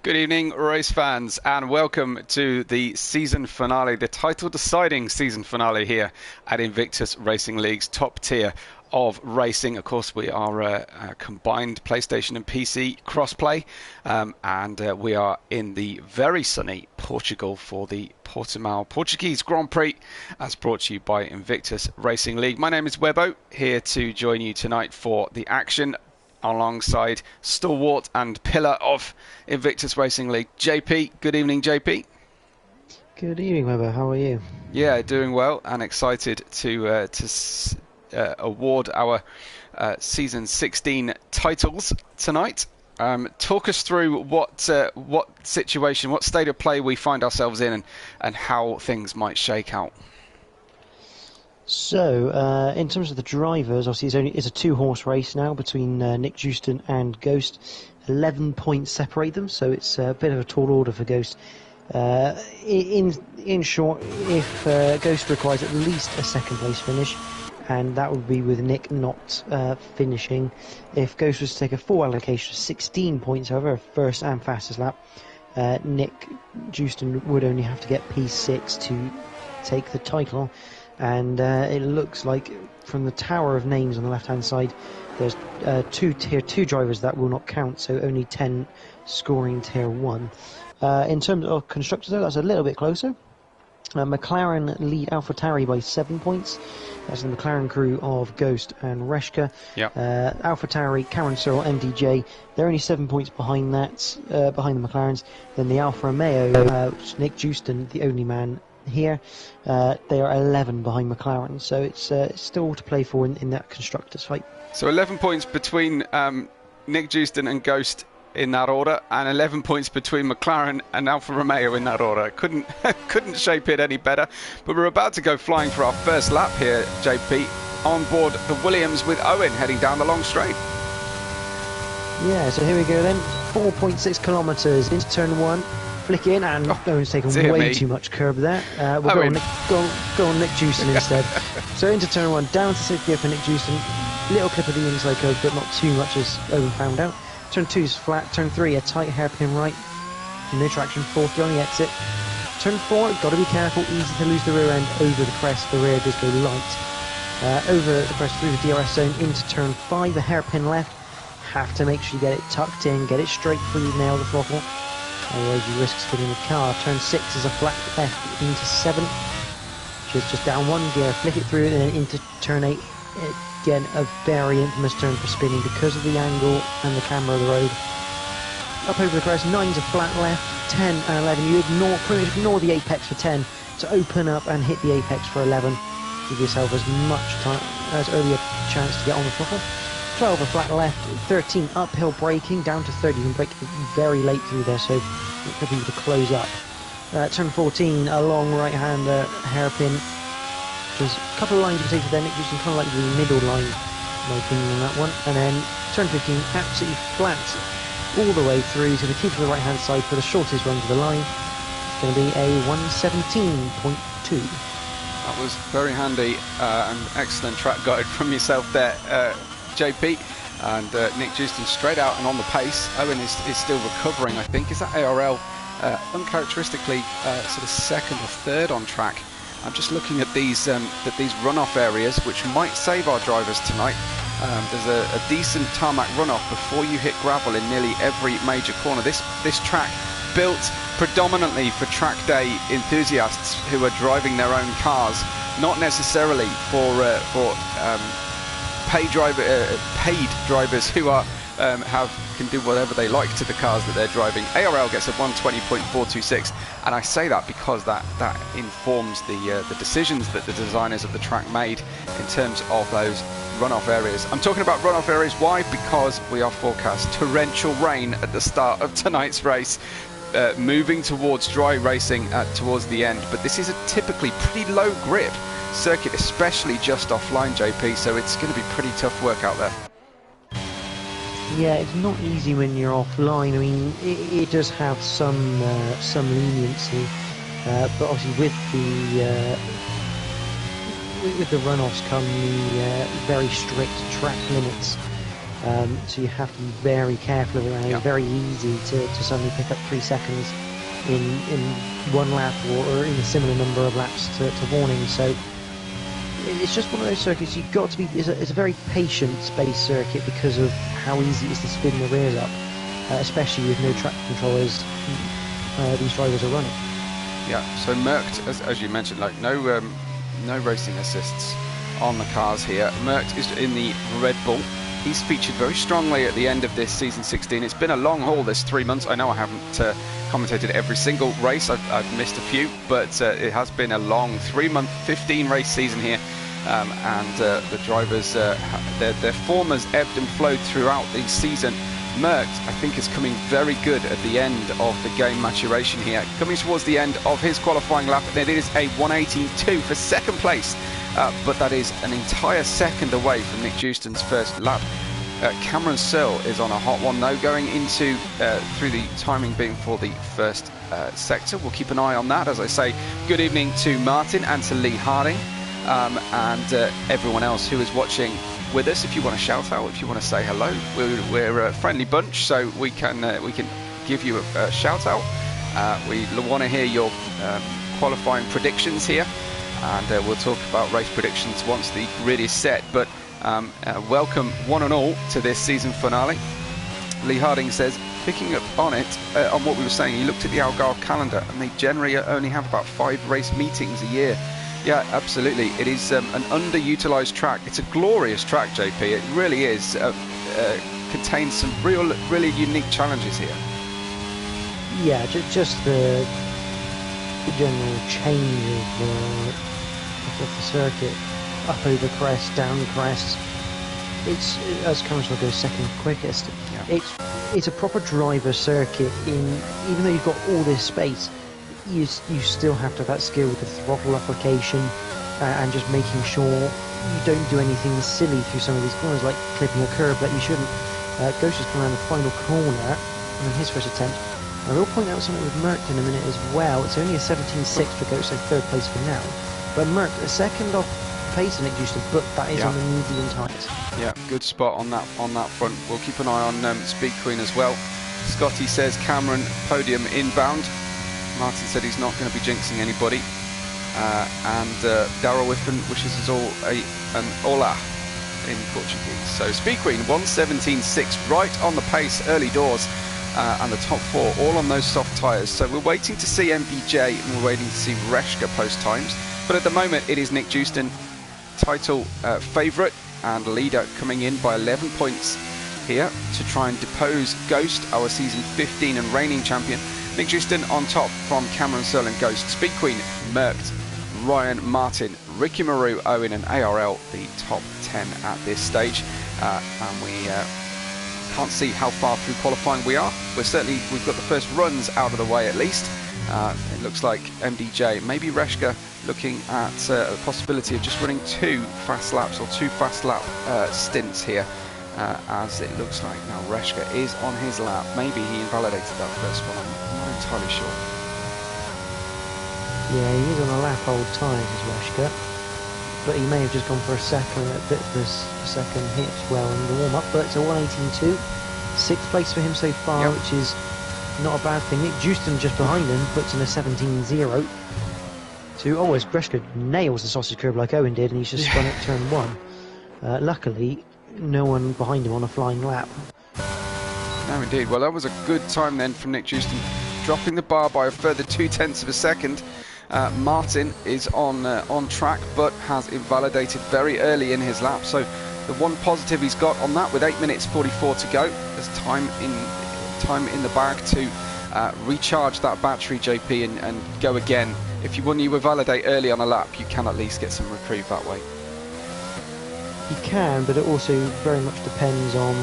Good evening, race fans, and welcome to the season finale, the title-deciding season finale here at Invictus Racing League's top tier of racing. Of course, we are a combined PlayStation and PC crossplay, and we are in the very sunny Portugal for the Portuguese Grand Prix, as brought to you by Invictus Racing League. My name is Webbo, here to join you tonight for the action, alongside stalwart and pillar of Invictus Racing League, JP. Good evening, JP. Good evening, Webber. How are you? Yeah, doing well and excited to award our season 16 titles tonight. Talk us through what situation, what state of play we find ourselves in, and how things might shake out. So, in terms of the drivers, obviously it's a two-horse race now between Nick Justin and Ghost. 11 points separate them, so it's a bit of a tall order for Ghost. In short, if Ghost requires at least a second-place finish, and that would be with Nick not finishing. If Ghost was to take a full allocation of 16 points, however, first and fastest lap, Nick Justin would only have to get P6 to take the title. And it looks like from the tower of names on the left-hand side, there's tier 2 drivers that will not count, so only 10 scoring tier 1. In terms of constructors, though, that's a little bit closer. McLaren lead AlphaTauri by 7 points. That's the McLaren crew of Ghost and Reshka. Yep. AlphaTauri, Karen Searle, MDJ, they're only 7 points behind that, behind the McLarens. Then the Alfa Romeo, Nick Justin, the only man here, they are 11 behind McLaren, so it's still to play for in that constructors fight. So 11 points between Nick Justin and Ghost in that order, and 11 points between McLaren and Alfa Romeo in that order. Couldn't shape it any better. But we're about to go flying for our first lap here, JP, on board the Williams with Owen heading down the long straight. Yeah, so here we go then. 4.6 kilometres into turn 1. Flick in, and Owen's taken way too much curb there. We'll go on Nick Justin instead. So into turn 1, down to 6th gear for Nick Justin. Little clip of the inside curve, but not too much, as Owen found out. Turn 2 is flat. Turn 3, a tight hairpin right. No traction. 4th gear on the exit. Turn 4, got to be careful. Easy to lose the rear end over the crest. The rear does go light. Over the crest through the DRS zone into turn 5, a hairpin left. Have to make sure you get it tucked in, get it straight before you nail the throttle. Otherwise you risk spinning the car. Turn 6 is a flat left into 7. Just down 1 gear, flick it through, and then into turn 8. Again, a very infamous turn for spinning because of the angle and the camera of the road. Up over the crest, 9's a flat left, 10 and 11. You pretty much ignore the apex for 10 to open up and hit the apex for 11. Give yourself as much time, as early a chance to get on the throttle. 12 a flat left, 13 uphill braking, down to 30. You can brake very late through there, so for people to close up. Turn 14, a long right-hander hairpin. There's a couple of lines you take to there, Nick Justin, kind of like the middle line, in my opinion, on that one. And then turn 15, absolutely flat all the way through, so the keep to the right-hand side for the shortest run to the line. It's going to be a 117.2. That was very handy and excellent track guide from yourself there, JP. And Nick Justin straight out and on the pace. Owen is still recovering, I think. Is that ARL uncharacteristically sort of second or third on track? I'm just looking at these runoff areas, which might save our drivers tonight. There's a decent tarmac runoff before you hit gravel in nearly every major corner. This track built predominantly for track day enthusiasts who are driving their own cars, not necessarily for paid drivers who are can do whatever they like to the cars that they're driving. ARL gets a 120.426, and I say that because that informs the decisions that the designers of the track made in terms of those runoff areas. I'm talking about runoff areas. Why? Because we are forecast torrential rain at the start of tonight's race, moving towards dry racing towards the end. But this is a typically pretty low grip circuit, especially just offline, JP, so it's going to be pretty tough work out there. Yeah, it's not easy when you're offline. I mean, it does have some leniency, but obviously with the runoffs come the very strict track limits. So you have to be very careful around. It's very easy to suddenly pick up 3 seconds in one lap or in a similar number of laps to warning. So it's just one of those circuits you've got to be. It's a very patient-based circuit because of how easy it is to spin the rears up, especially with no track controllers these drivers are running. Yeah. So Merckx, as you mentioned, like no racing assists on the cars here. Merckx is in the Red Bull. He's featured very strongly at the end of this season 16. It's been a long haul this 3 months. I know I haven't commentated every single race. I've missed a few, but it has been a long 3-month, 15 race season here. And the drivers, their form has ebbed and flowed throughout the season. Merckx, I think, is coming very good at the end of the game maturation here. Coming towards the end of his qualifying lap, it is a 1:18.2 for second place. But that is an entire second away from Nick Jewston's first lap. Cameron Searle is on a hot one though, going into through the timing being for the first sector. We'll keep an eye on that. As I say, good evening to Martin and to Lee Harding and everyone else who is watching with us. If you want to shout out, if you want to say hello, we're a friendly bunch, so we can give you a shout out. We want to hear your qualifying predictions here. And we'll talk about race predictions once the grid is set. But welcome one and all to this season finale. Lee Harding says, picking up on it, on what we were saying, he looked at the Algarve calendar and they generally only have about 5 race meetings a year. Yeah, absolutely. It is an underutilised track. It's a glorious track, JP. It really is. Contains some really unique challenges here. Yeah, just the general change of the circuit, up over crest, down crest. It's, as Cameron goes second quickest. Yeah. It's a proper driver circuit. Even though you've got all this space, you still have to have that skill with the throttle application and just making sure you don't do anything silly through some of these corners, like clipping a curb that you shouldn't. Ghost has come around the final corner on his first attempt. I will point out something with Merckx in a minute as well. It's only a 17.6 for Ghost, so third place for now. But Merckx, a second off pace than Nick Jewston, but that is on the medium tyres. Yeah, good spot on that front. We'll keep an eye on Speed Queen as well. Scotty says Cameron podium inbound. Martin said he's not going to be jinxing anybody. And Darryl Whiffen wishes us all an hola in Portuguese. So Speed Queen 1:17.6, right on the pace early doors. And the top 4 all on those soft tyres. So we're waiting to see MBJ and we're waiting to see Reshka post times. But at the moment it is Nick Jewston, title favourite and leader, coming in by 11 points here to try and depose Ghost, our season 15 and reigning champion. Nick Jewston on top from Cameron Searle and Ghost. Speed Queen, Merckx, Ryan, Martin, Ricky Maru, Owen and ARL, the top 10 at this stage. And we can't see how far through qualifying we are. We've got the first runs out of the way at least. It looks like MDJ, maybe Reshka, looking at the possibility of just running 2 fast laps or 2 fast lap stints here, as it looks like now Reshka is on his lap. Maybe he invalidated that first one, I'm not entirely sure. Yeah, he is on a lap old tyres, is Reshka, but he may have just gone for a second hit well in the warm-up. But it's a 1:18.2, 6th place for him so far, which is not a bad thing. Nick Jewston just behind him puts in a 17.0. As Reshka nails the sausage curb like Owen did, and he's just spun at turn 1. Luckily, no one behind him on a flying lap. No, indeed. Well, that was a good time then from Nick Jewston, dropping the bar by a further 0.2 of a second. Martin is on track, but has invalidated very early in his lap. So the one positive he's got on that, with 8 minutes 44 to go, there's time in the bag to recharge that battery, JP, and go again. When you validate early on a lap, you can at least get some reprieve that way. You can, but it also very much depends on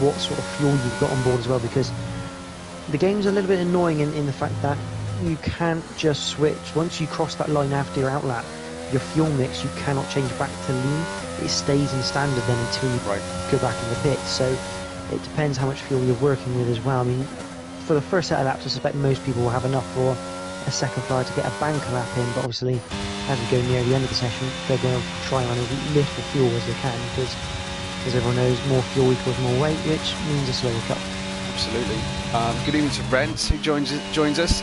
what sort of fuel you've got on board as well, because the game's a little bit annoying in the fact that you can't just switch. Once you cross that line after your outlap, your fuel mix, you cannot change back to lean. It stays in standard then until you go back in the pit. So it depends how much fuel you're working with as well. I mean, for the first set of laps, I suspect most people will have enough for a second flyer to get a banker lap in, but obviously as we go near the end of the session, they're going to try on as little fuel as they can, because as everyone knows, more fuel equals more weight, which means a slower cut. Absolutely. Good evening to Rents, who joins us.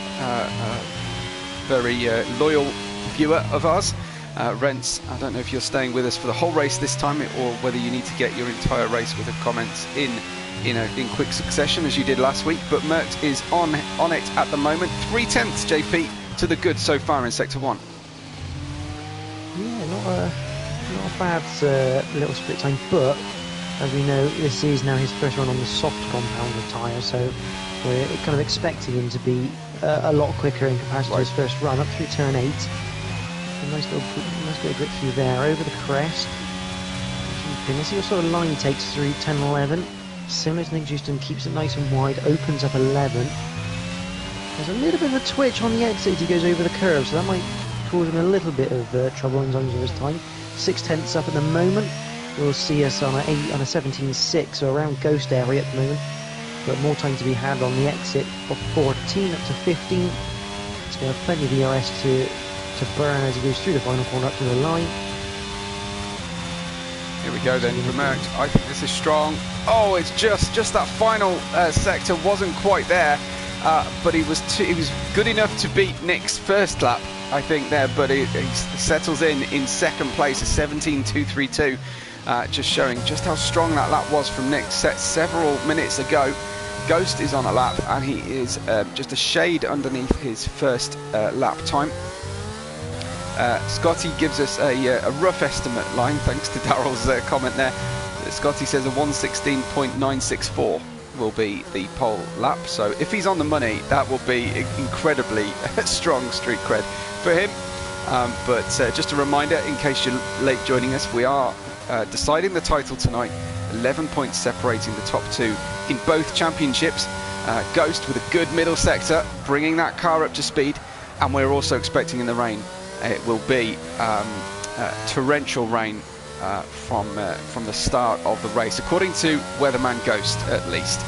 Very loyal viewer of ours. Rents, I don't know if you're staying with us for the whole race this time, or whether you need to get your entire race with the comments in quick succession as you did last week. But Mert is on it at the moment. 3/10 JP to the good so far in Sector 1. Yeah, not a bad little split time, but as we know, this is now his first run on the soft compounder tyre, so we're kind of expecting him to be a lot quicker in comparison to his first run up through turn 8. A nice little grip through there, over the crest. Let's see what sort of line he takes through 10 11. Similar to Nick Houston, keeps it nice and wide, opens up 11. There's a little bit of a twitch on the exit as he goes over the curve, so that might cause him a little bit of trouble in terms of his time. 6/10 up at the moment. We'll see us on a 17.6, so around Ghost area at the moment. But more time to be had on the exit of 14 up to 15. He's going to have plenty of ERS to burn as he goes through the final corner up to the line. Here we go then for Mert. I think this is strong. Oh, it's just that final sector wasn't quite there, but he was good enough to beat Nick's first lap, I think there. But he settles in second place, a 17.232, just showing just how strong that lap was from Nick set several minutes ago. Ghost is on a lap, and he is just a shade underneath his first lap time. Scotty gives us a rough estimate line, thanks to Daryl's comment there. Scotty says a 1:16.964 will be the pole lap, so if he's on the money, that will be incredibly strong street cred for him. But just a reminder, in case you're late joining us, we are deciding the title tonight. 11 points separating the top two in both championships. Ghost with a good middle sector, bringing that car up to speed, and we're also expecting in the rain. It will be torrential rain from the start of the race, according to Weatherman Ghost at least.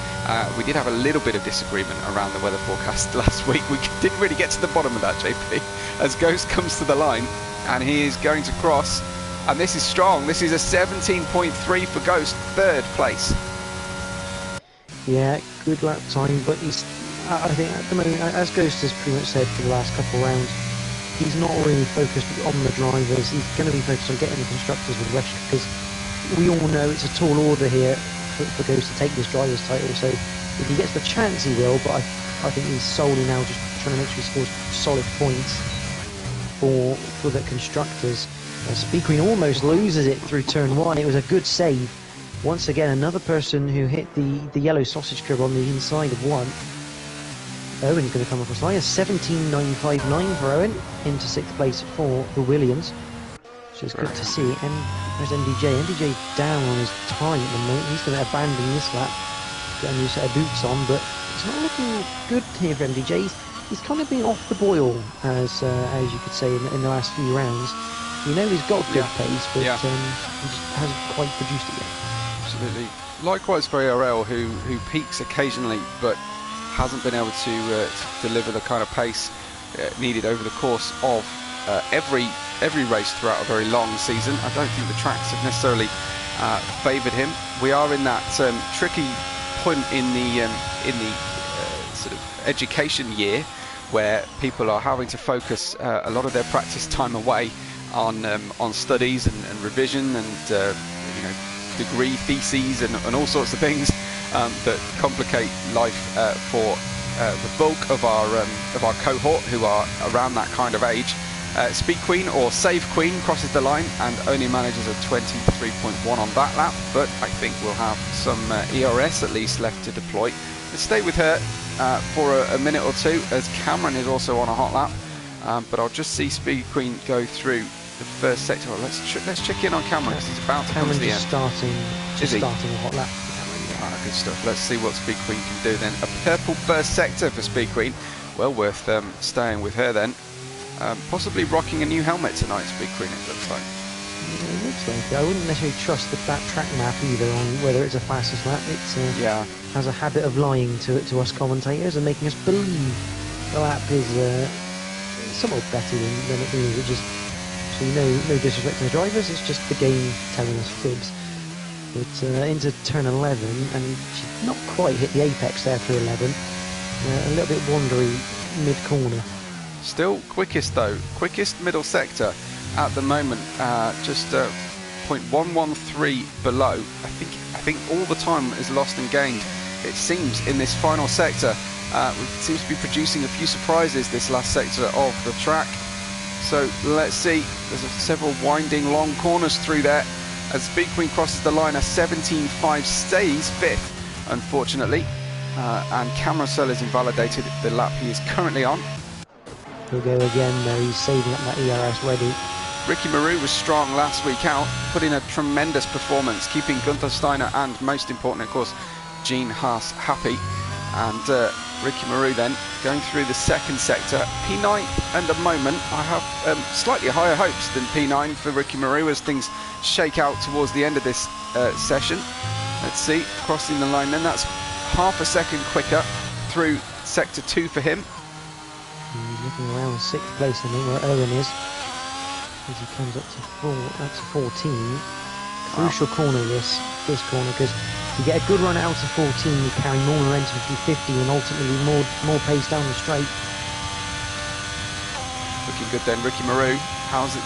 We did have a little bit of disagreement around the weather forecast last week. We didn't really get to the bottom of that, JP, as Ghost comes to the line, and he is going to cross, and this is strong. This is a 17.3 for Ghost, third place. Yeah, good lap time, but I think at the moment, as Ghost has pretty much said for the last couple of rounds, he's not really focused on the drivers. He's going to be focused on getting the constructors with Rush, because we all know it's a tall order here for Ghost to take this driver's title. So if he gets the chance, he will. But I think he's solely now just trying to make sure he scores solid points for the constructors. Speed Queen almost loses it through turn 1. It was a good save. Once again, another person who hit the yellow sausage curve on the inside of 1. Owen's going to come across the line. A 17.959 for Owen, into 6th place for the Williams, which is good to see. And there's MDJ. MDJ down on his time at the moment. He's going to abandon this lap, get a new set of boots on, but it's not looking good here for MDJ. He's kind of been off the boil, as you could say, in the last few rounds. You know he's got good pace, but he just hasn't quite produced it yet. Absolutely. Likewise for IRL, who peaks occasionally, but hasn't been able to deliver the kind of pace needed over the course of every race throughout a very long season. I don't think the tracks have necessarily favoured him. We are in that tricky point in the sort of education year, where people are having to focus a lot of their practice time away on studies and revision and degree theses and all sorts of things that complicate life for the bulk of our cohort, who are around that kind of age. Speed Queen, or Save Queen, crosses the line and only manages a 23.1 on that lap, but I think we'll have some ERS at least left to deploy. Let's stay with her for a minute or two, as Cameron is also on a hot lap, but I'll just see Speed Queen go through the first sector. Let's check in on Cameron, because he's about to come to the end. Starting a hot lap. Good stuff. Let's see what Speed Queen can do then. A purple first sector for Speed Queen. Well worth staying with her then. Possibly rocking a new helmet tonight, Speed Queen, it looks like. Yeah, it looks like it. I wouldn't necessarily trust that track map either on whether it's a fastest lap. It has a habit of lying to us commentators and making us believe the lap is somewhat better than it is. So no disrespect to the drivers, it's just the game telling us fibs. But into turn 11, and she's not quite hit the apex there through 11. A little bit wandery mid-corner. Still quickest though, quickest middle sector at the moment, just 0.113 below. I think all the time is lost and gained, it seems, in this final sector. It seems to be producing a few surprises, this last sector of the track. So let's see, there's several winding long corners through there. As Speed Queen crosses the line, a 17.5 stays 5th, unfortunately. And Carousel has invalidated the lap he is currently on. He'll go again though, he's saving up that ERS ready. Ricky Maru was strong last week out, put in a tremendous performance, keeping Gunther Steiner and, most important of course, Gene Haas happy. And Ricky Maru then going through the second sector. P9 at the moment, I have slightly higher hopes than P9 for Ricky Maru as things shake out towards the end of this session. Let's see, crossing the line then, that's half a second quicker through sector 2 for him. He's looking around 6th place, I think, where Owen is, as he comes up to 14. Crucial corner this corner, because you get a good run out of 14, you carry more momentum through 50 and ultimately more pace down the straight. Looking good then, Ricky Maru.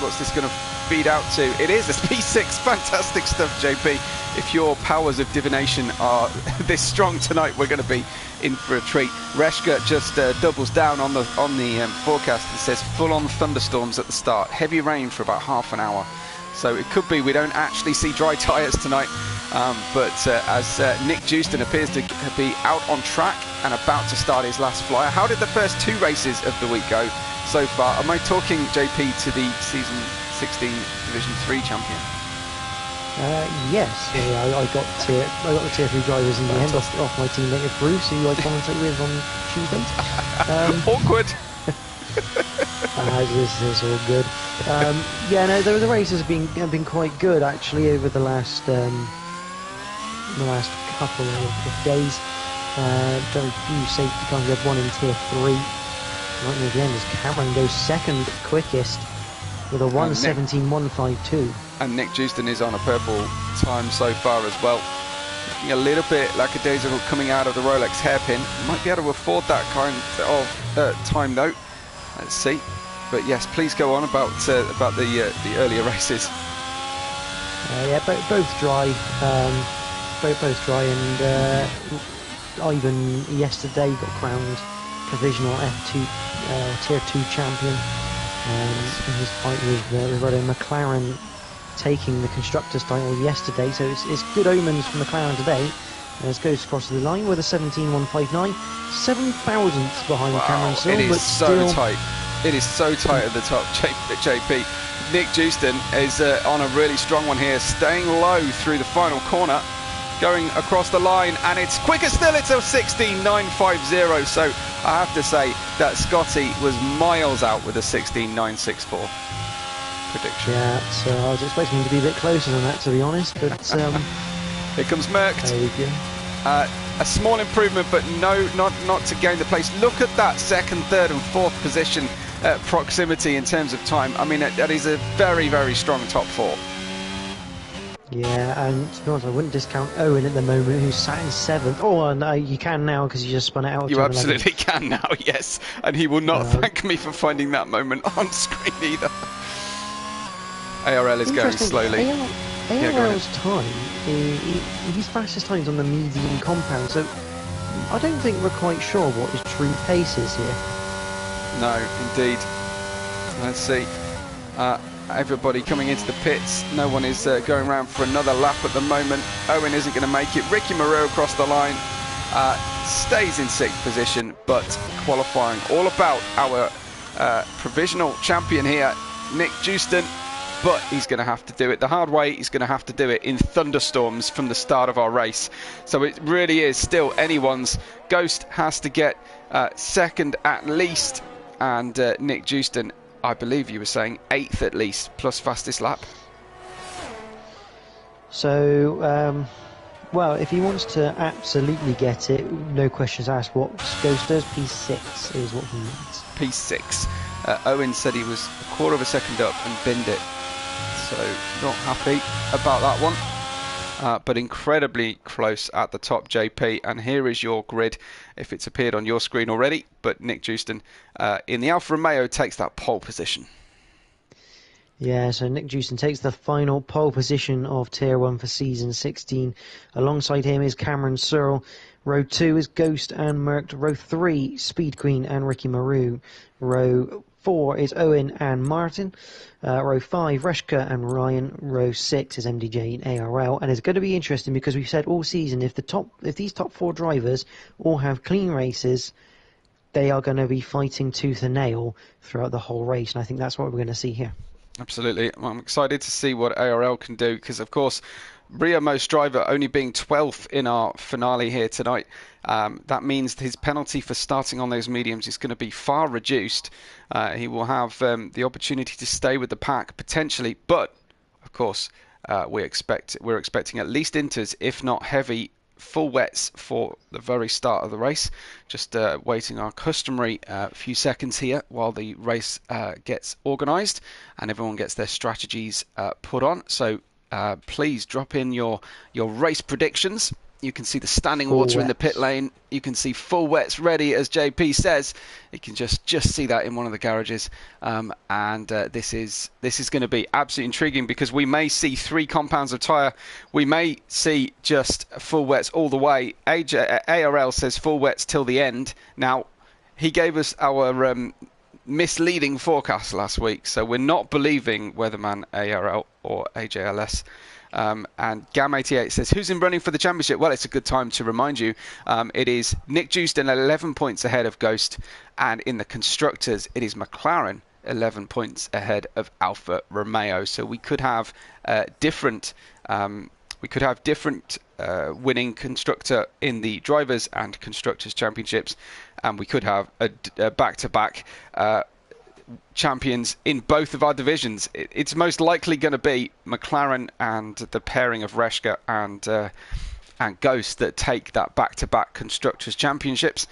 What's this going to feed out to? It is a P6, fantastic stuff, JP. If your powers of divination are this strong tonight, we're going to be in for a treat. Reshka just doubles down on the forecast and says full-on thunderstorms at the start, heavy rain for about half an hour. So it could be we don't actually see dry tyres tonight, but as Nick Jewston appears to be out on track and about to start his last flyer. How did the first 2 races of the week go so far? Am I talking, JP, to the season 16 Division 3 champion? Yes, yeah, I got the tier 3 drivers in the end off my teammate of Bruce, who I commentate with on Tuesdays. Awkward. This is all good. Yeah, no, the races have been quite good actually over the last couple of days. Very few safety cars. We had one in tier 3. Right near the end as Cameron goes second quickest with a 1:17.152. And Nick Jewston is on a purple time so far as well. Looking a little bit like a daisical coming out of the Rolex hairpin. Might be able to afford that kind of time though. Let's see. But yes, please go on about the earlier races. Yeah, both dry. Both dry, and Ivan yesterday got crowned provisional F2 tier 2 champion in his fight with Rodo McLaren, taking the constructors title yesterday. So it's good omens from McLaren today. As goes across the line with a 17.159, 7,000ths behind Cameron Sill. It is so tight. It is so tight at the top, JP. Nick Jewston is on a really strong one here, staying low through the final corner, going across the line, and it's quicker still. It's a 16.950. So I have to say that Scotty was miles out with a 16.964 prediction. Yeah, so I was expecting him to be a bit closer than that, to be honest. But here comes Merckx. There we go. A small improvement, but no, not to gain the place. Look at that second, third, and fourth position proximity in terms of time. I mean, that is a very, very strong top 4. Yeah, and to be honest, I wouldn't discount Owen at the moment, who's sat in 7th. Oh, no, you can now because you just spun it out. You absolutely can now, yes. And he will not thank me for finding that moment on screen either. ARL is going slowly. ARL's time, his fastest time's on the medium compound, so I don't think we're quite sure what his true pace is here. No, indeed. Let's see. Everybody coming into the pits. No one is going around for another lap at the moment. Owen isn't going to make it. Ricky Moreau across the line stays in 6th position, but qualifying all about our provisional champion here, Nick Jewston. But he's going to have to do it the hard way. He's going to have to do it in thunderstorms from the start of our race. So it really is still anyone's. Ghost has to get second at least. And Nick Jewston, I believe you were saying 8th at least, plus fastest lap. So, well, if he wants to absolutely get it, no questions asked, what Ghost does, P6 is what he needs. P6. Owen said he was a quarter of a second up and binned it. So not happy about that one. but incredibly close at the top, JP. And here is your grid, if it's appeared on your screen already. But Nick Jewston in the Alfa Romeo takes that pole position. Yeah, so Nick Jewston takes the final pole position of Tier 1 for Season 16. Alongside him is Cameron Searle. Row 2 is Ghost and Merckx. Row 3, Speed Queen and Ricky Maru. Row 4 is Owen and Martin. Row 5, Reshka and Ryan. Row 6 is MDJ and ARL. And it's going to be interesting because we've said all season, if these top 4 drivers all have clean races, they are going to be fighting tooth and nail throughout the whole race. And I think that's what we're going to see here. Absolutely. I'm excited to see what ARL can do because, of course, Rio Most Driver only being 12th in our finale here tonight, that means his penalty for starting on those mediums is going to be far reduced. He will have the opportunity to stay with the pack potentially, but of course we're expecting at least inters, if not heavy full wets for the very start of the race. Just waiting our customary few seconds here while the race gets organised and everyone gets their strategies put on. So please drop in your race predictions. You can see the standing full water wets in the pit lane. You can see full wets ready, as JP says. You can just see that in one of the garages. This is going to be absolutely intriguing because we may see 3 compounds of tyre. We may see just full wets all the way. ARL says full wets till the end. Now, he gave us our misleading forecast last week, so we're not believing weatherman ARL or AJLS. And Gam88 says, who's in running for the championship? Well, it's a good time to remind you. It is Nick Jewston 11 points ahead of Ghost, and in the constructors it is McLaren 11 points ahead of Alfa Romeo. So we could have different winning constructor in the drivers and constructors championships, and we could have a back-to-back champions in both of our divisions. It's most likely going to be McLaren and the pairing of Reshka and Ghost that take that back-to-back constructors championships.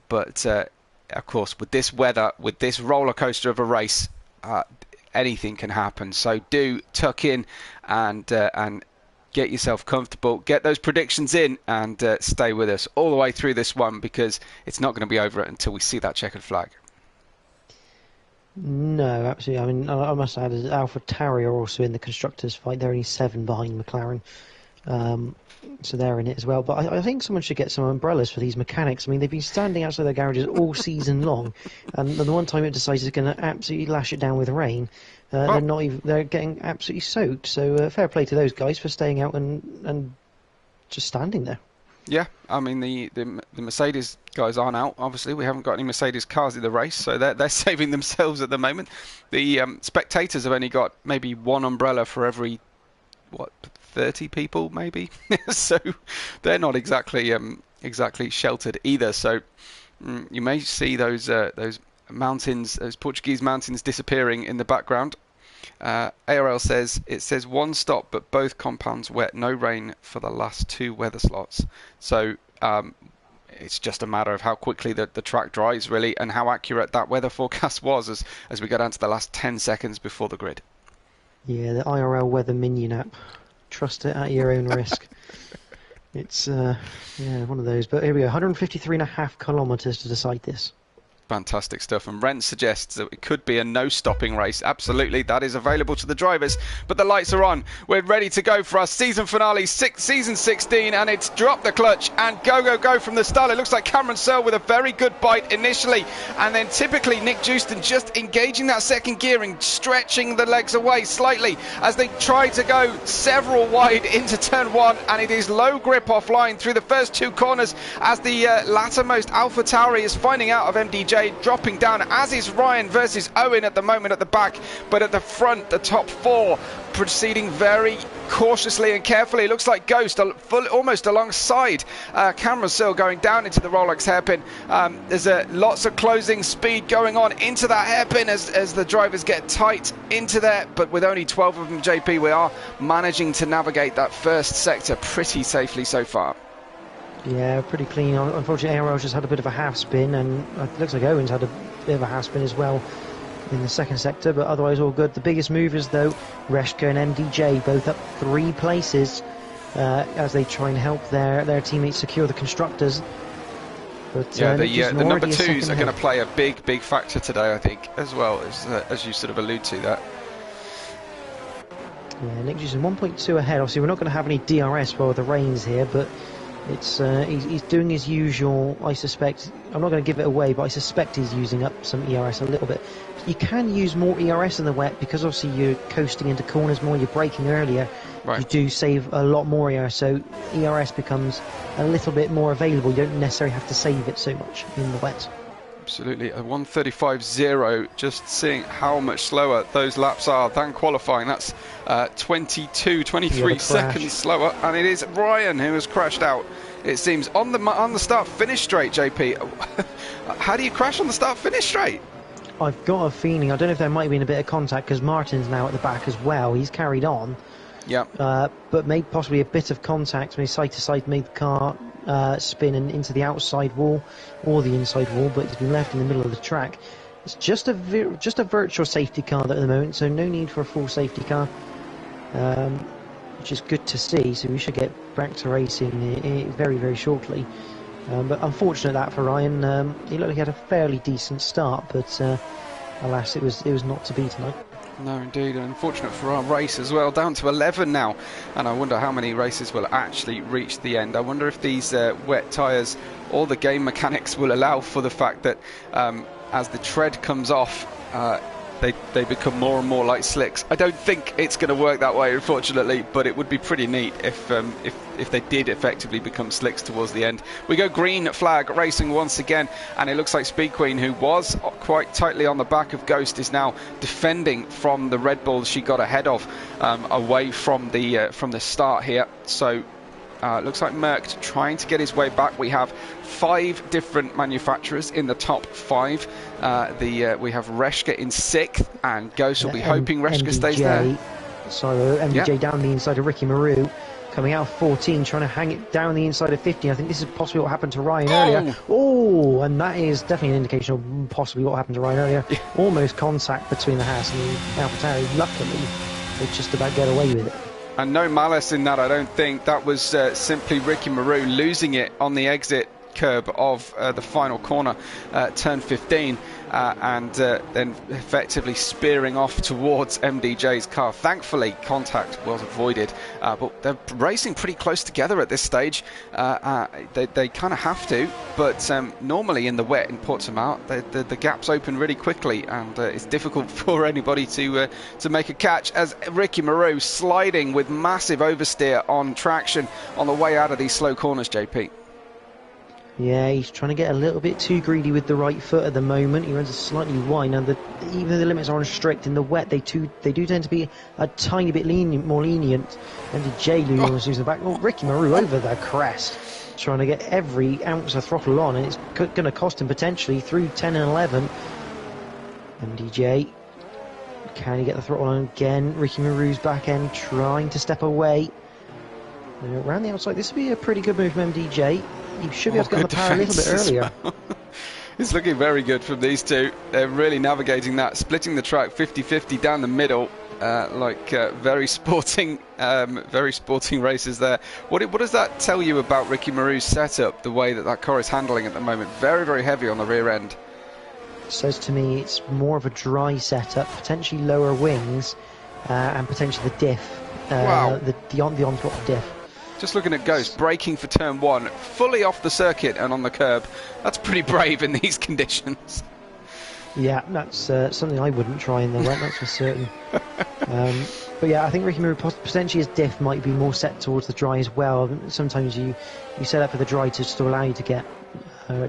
But of course, with this weather, with this roller coaster of a race, anything can happen. So do tuck in and get yourself comfortable, get those predictions in, and stay with us all the way through this one because it's not going to be over until we see that checkered flag. No, absolutely. I mean, I must add, Alpha Tauri are also in the constructors' fight. They're only 7 behind McLaren, so they're in it as well. But I think someone should get some umbrellas for these mechanics. I mean, they've been standing outside their garages all season long, and the one time it decides it's going to absolutely lash it down with rain, they're getting absolutely soaked. So fair play to those guys for staying out and just standing there. Yeah, I mean the Mercedes guys aren't out. Obviously, we haven't got any Mercedes cars in the race, so they're saving themselves at the moment. The spectators have only got maybe one umbrella for every 30 people, maybe. So they're not exactly sheltered either. So you may see those mountains, those Portuguese mountains, disappearing in the background. ARL says it says 1 stop, but both compounds wet, no rain for the last 2 weather slots. So it's just a matter of how quickly the track dries, really, and how accurate that weather forecast was as we go down to the last 10 seconds before the grid. Yeah, the IRL weather minion app. Trust it at your own risk. It's one of those. But here we go, 153.5 kilometers to decide this. Fantastic stuff. And Ren suggests that it could be a no-stopping race. Absolutely, that is available to the drivers. But the lights are on. We're ready to go for our season finale, season 16, and it's drop the clutch and go from the start. It looks like Cameron Searle with a very good bite initially, and then typically Nick Jewston just engaging that second gearing, stretching the legs away slightly as they try to go several wide into turn 1, and it is low grip offline through the first 2 corners as the lattermost Alpha Tauri is finding out of MDJ, dropping down, as is Ryan versus Owen at the moment at the back, but at the front, the top 4 proceeding very cautiously and carefully. It looks like Ghost almost alongside Cameron Searle going down into the Rolex hairpin. There's lots of closing speed going on into that hairpin as the drivers get tight into there, but with only 12 of them, JP, we are managing to navigate that first sector pretty safely so far. Yeah, pretty clean. Unfortunately, ARL's just had a bit of a half spin, and it looks like Owen's had a bit of a half spin as well in the second sector, but otherwise all good. The biggest movers, though, Reshka and MDJ, both up 3 places. as they try and help their teammates secure the constructors. But, yeah, the number twos are going to play a big factor today, I think, as well, as you sort of allude to that. Yeah, Nick Houston 1.2 ahead. Obviously, we're not going to have any DRS while the rain's here, but it's he's doing his usual. I suspect, I'm not going to give it away, but I suspect he's using up some ERS a little bit. You can use more ERS in the wet because obviously you're coasting into corners more, you're braking earlier. Right. You do save a lot more ERS, so ERS becomes a little bit more available. You don't necessarily have to save it so much in the wet. Absolutely, a 1:35.0. Just seeing how much slower those laps are than qualifying. That's 23 seconds slower, and it is Ryan who has crashed out. It seems on the start-finish straight. JP, how do you crash on the start-finish straight? I've got a feeling. I don't know if there might have been a bit of contact because Martin's now at the back as well. He's carried on. Yeah. But made possibly a bit of contact, maybe side to side, made the car spin and into the outside wall or the inside wall, but it's been left in the middle of the track. It's just a virtual safety car at the moment, so no need for a full safety car, which is good to see. So we should get back to racing very, very shortly. But unfortunate that for Ryan. He looked like he had a fairly decent start, but alas, it was not to be tonight. No, indeed, and unfortunate for our race as well, down to 11 now, and I wonder how many races will actually reach the end. I wonder if these wet tyres or the game mechanics will allow for the fact that as the tread comes off, they become more and more like slicks. I don't think it's going to work that way, unfortunately, but it would be pretty neat if they did effectively become slicks towards the end. We go green flag racing once again, and it looks like Speed Queen, who was quite tightly on the back of Ghost, is now defending from the Red Bull she got ahead of, away from the start here. So looks like Merck trying to get his way back. We have 5 different manufacturers in the top 5. We have Reshka in 6th, and Ghost will be hoping Reshka stays there. So MDJ down the inside of Ricky Maru, coming out of 14, trying to hang it down the inside of 15. I think this is possibly what happened to Ryan earlier. Oh, and that is definitely an indication of possibly what happened to Ryan earlier. Yeah. Almost contact between the Haas and the AlphaTauri. Luckily, they just about get away with it. And no malice in that, I don't think. That was simply Ricky Maru losing it on the exit curb of the final corner, turn 15, and then effectively spearing off towards MDJ's car. Thankfully, contact was avoided, but they're racing pretty close together at this stage. They kind of have to, but normally in the wet in Portimao, the gaps open really quickly, and it's difficult for anybody to make a catch, as Ricky Maru sliding with massive oversteer on traction on the way out of these slow corners, JP. Yeah, he's trying to get a little bit too greedy with the right foot at the moment. He runs a slightly wide. Now, even though the limits aren't strict in the wet, they do tend to be a tiny bit more lenient. MDJ losing the back. Oh, Ricky Maru over the crest, trying to get every ounce of throttle on, and it's going to cost him potentially through 10 and 11. MDJ, can he get the throttle on again? Ricky Maru's back end trying to step away. Around the outside, this would be a pretty good move from MDJ. He should be able to get on the power a little bit earlier. Well. It's looking very good from these two. They're really navigating that, splitting the track 50-50 down the middle, very sporting races there. What does that tell you about Ricky Maru's setup, the way that car is handling at the moment? Very, very heavy on the rear end. It says to me it's more of a dry setup, potentially lower wings, and potentially the diff, the on-throttle diff. Just looking at Ghost, braking for turn 1, fully off the circuit and on the curb. That's pretty brave in these conditions. Yeah, that's something I wouldn't try in the wet, that's for certain. But yeah, I think Ricky Maru potentially his diff might be more set towards the dry as well. Sometimes you set up for the dry to allow you to get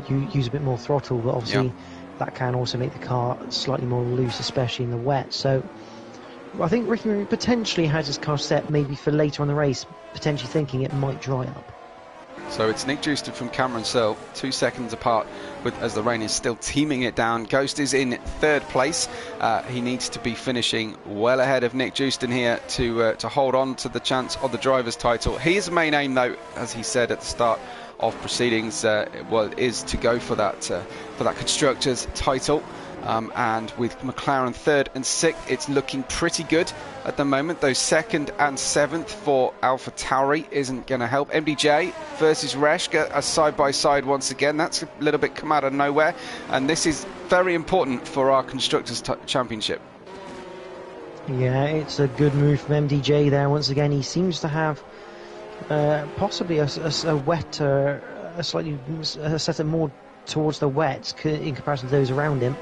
use a bit more throttle, but obviously that can also make the car slightly more loose, especially in the wet. So I think Ricky Maru potentially has his car set maybe for later on the race, potentially thinking it might dry up. So it's Nick Houston from Cameron Searle, 2 seconds apart as the rain is still teeming it down. Ghost is in 3rd place. He needs to be finishing well ahead of Nick Houston here to hold on to the chance of the driver's title. His main aim, though, as he said at the start of proceedings, is to go for that constructors title. and with McLaren 3rd and 6th, it's looking pretty good at the moment. Though 2nd and 7th for AlphaTauri isn't going to help. MDJ versus Reshka are side by side once again. That's a little bit come out of nowhere, and this is very important for our Constructors' Championship. Yeah, it's a good move from MDJ there once again. He seems to have possibly a wetter, slightly set it more towards the wets in comparison to those around him,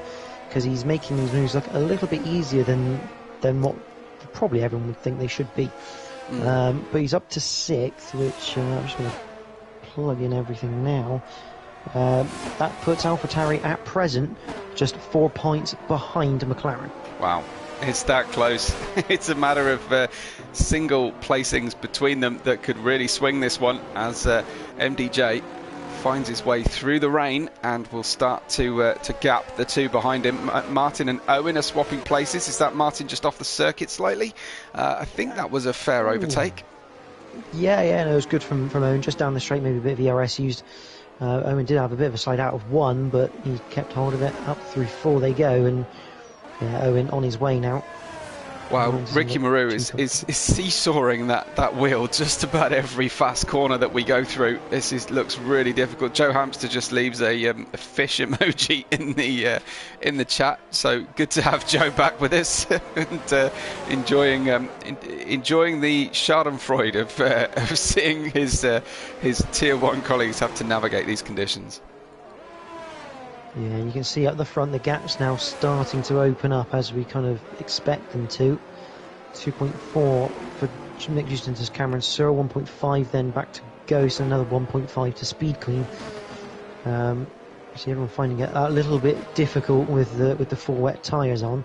because he's making these moves look a little bit easier than what probably everyone would think they should be. But he's up to 6th, which I'm just going to plug in everything now. That puts AlphaTauri at present just 4 points behind McLaren. Wow, it's that close. It's a matter of single placings between them that could really swing this one, as MDJ finds his way through the rain and will start to gap the two behind him. Martin and Owen are swapping places. Is that Martin just off the circuit slightly? I think that was a fair overtake. Yeah, no, it was good from Owen, just down the straight, maybe a bit of ERS used. Owen did have a bit of a slide out of 1, but he kept hold of it. Up through 4 they go, and yeah, Owen on his way now. Wow, Ricky Maru is seesawing that wheel just about every fast corner that we go through. Looks really difficult. Joe Hamster just leaves a fish emoji in the chat. So good to have Joe back with us and enjoying the Schadenfreude of seeing his Tier 1 colleagues have to navigate these conditions. Yeah, you can see at the front the gap's now starting to open up as we kind of expect them to. 2.4 for Nick Houston to Cameron Searle, 1.5 then back to Ghost, another 1.5 to Speed Queen. See everyone finding it a little bit difficult with the 4 wet tyres on.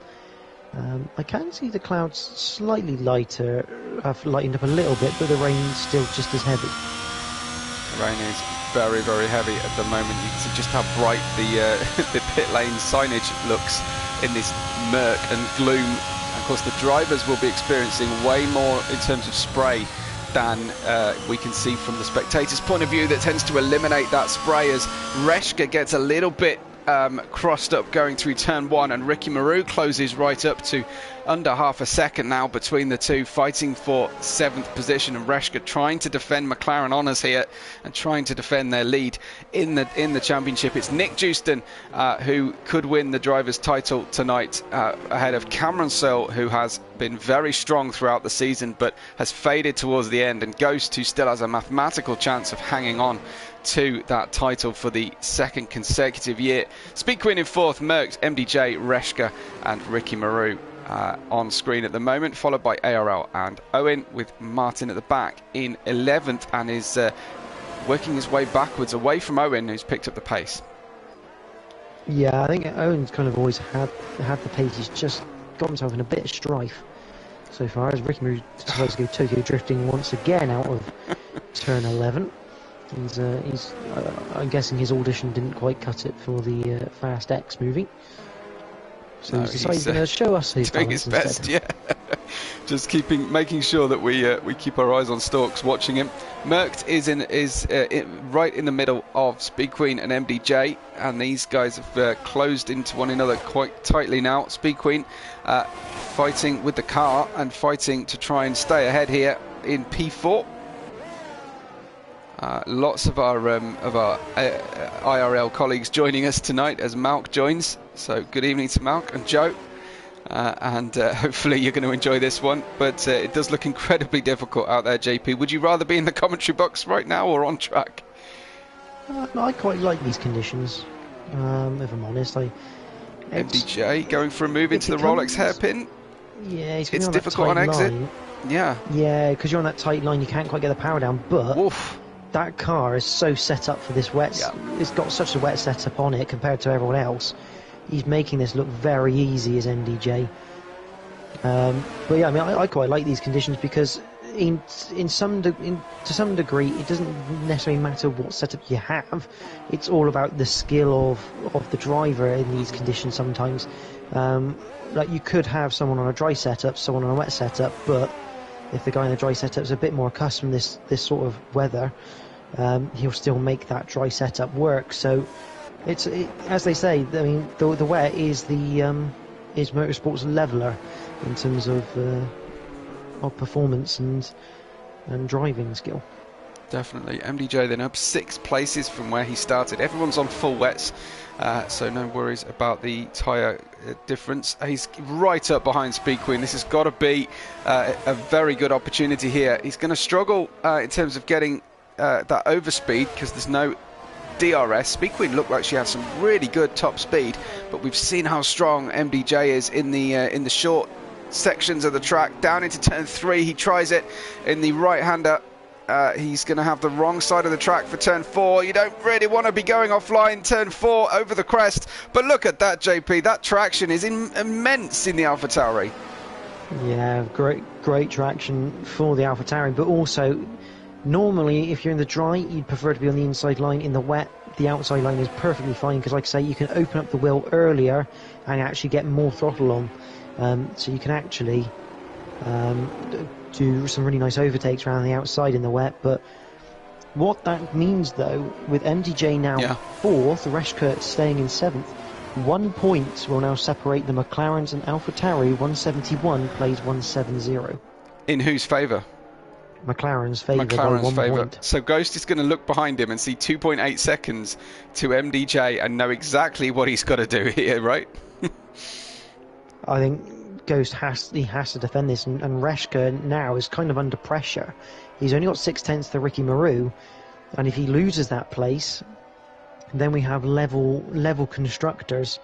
I can see the clouds slightly lighter, have lightened up a little bit, but the rain's still just as heavy. The rain is very, very heavy at the moment. You can see just how bright the pit lane signage looks in this murk and gloom. Of course, the drivers will be experiencing way more in terms of spray than we can see from the spectators' point of view. That tends to eliminate that spray as Reshka gets a little bit crossed up going through turn 1, and Ricky Maru closes right up to under half a second now between the two, fighting for 7th position, and Reshka trying to defend McLaren honours here and trying to defend their lead in the championship. It's Nick Houston who could win the driver's title tonight ahead of Cameron Searle, who has been very strong throughout the season but has faded towards the end, and Ghost, who still has a mathematical chance of hanging on to that title for the 2nd consecutive year. Speed Queen in 4th, Merckx, MDJ, Reshka and Ricky Maru on screen at the moment, followed by ARL and Owen, with Martin at the back in 11th, and is working his way backwards away from Owen, who's picked up the pace. Yeah, I think Owen's kind of always had the pace. He's just got himself in a bit of strife so far, as Ricky Maru decides to go Tokyo drifting once again out of turn 11. I'm guessing his audition didn't quite cut it for the Fast X movie. So he's decided to show us his doing his best, yeah. Just making sure that we keep our eyes on Storks watching him. Merckx is right in the middle of Speed Queen and MDJ, and these guys have closed into one another quite tightly now. Speed Queen fighting with the car and fighting to try and stay ahead here in P4. Lots of our IRL colleagues joining us tonight as Malk joins. So good evening to Malk and Joe, and hopefully you're going to enjoy this one. But it does look incredibly difficult out there, JP. Would you rather be in the commentary box right now or on track? I quite like these conditions, if I'm honest. MDJ going for a move into the Rolex hairpin. Yeah, it's difficult on exit. Line. Yeah, because you're on that tight line, you can't quite get the power down. But oof, that car is so set up for this wet. Yeah. It's got such a wet setup on it compared to everyone else. He's making this look very easy as MDJ. But yeah, I mean, I quite like these conditions because to some degree, it doesn't necessarily matter what setup you have. It's all about the skill of the driver in these conditions sometimes. Like you could have someone on a dry setup, someone on a wet setup, but if the guy in the dry setup is a bit more accustomed to this sort of weather, he'll still make that dry setup work. So As they say. I mean, the wet is is motorsport's leveler in terms of performance and driving skill. Definitely. MDJ then up 6 places from where he started. Everyone's on full wets, so no worries about the tyre difference. He's right up behind Speed Queen. This has got to be a very good opportunity here. He's going to struggle in terms of getting that overspeed because there's no DRS. Speed Queen looked like she had some really good top speed, but we've seen how strong MDJ is in the short sections of the track. Down into turn 3, he tries it in the right-hander. He's going to have the wrong side of the track for turn 4. You don't really want to be going offline turn 4 over the crest, but look at that, JP. That traction is immense in the AlphaTauri. Yeah, great traction for the AlphaTauri, but also normally if you're in the dry, you'd prefer to be on the inside line. In the wet, the outside line is perfectly fine because, like I say, you can open up the wheel earlier and actually get more throttle on, so you can actually do some really nice overtakes around the outside in the wet. But what that means, though, with MDJ now 4th, Reshka staying in 7th, 1 point will now separate the McLarens and AlphaTauri. 171 plays 170. In whose favour? McLaren's favour. McLaren's favour. So Ghost is going to look behind him and see 2.8 seconds to MDJ and know exactly what he's got to do here, right? I think Ghost has to defend this, and Reshka now is kind of under pressure. He's only got 6/10 to Ricky Maru, and if he loses that place, then we have level constructors,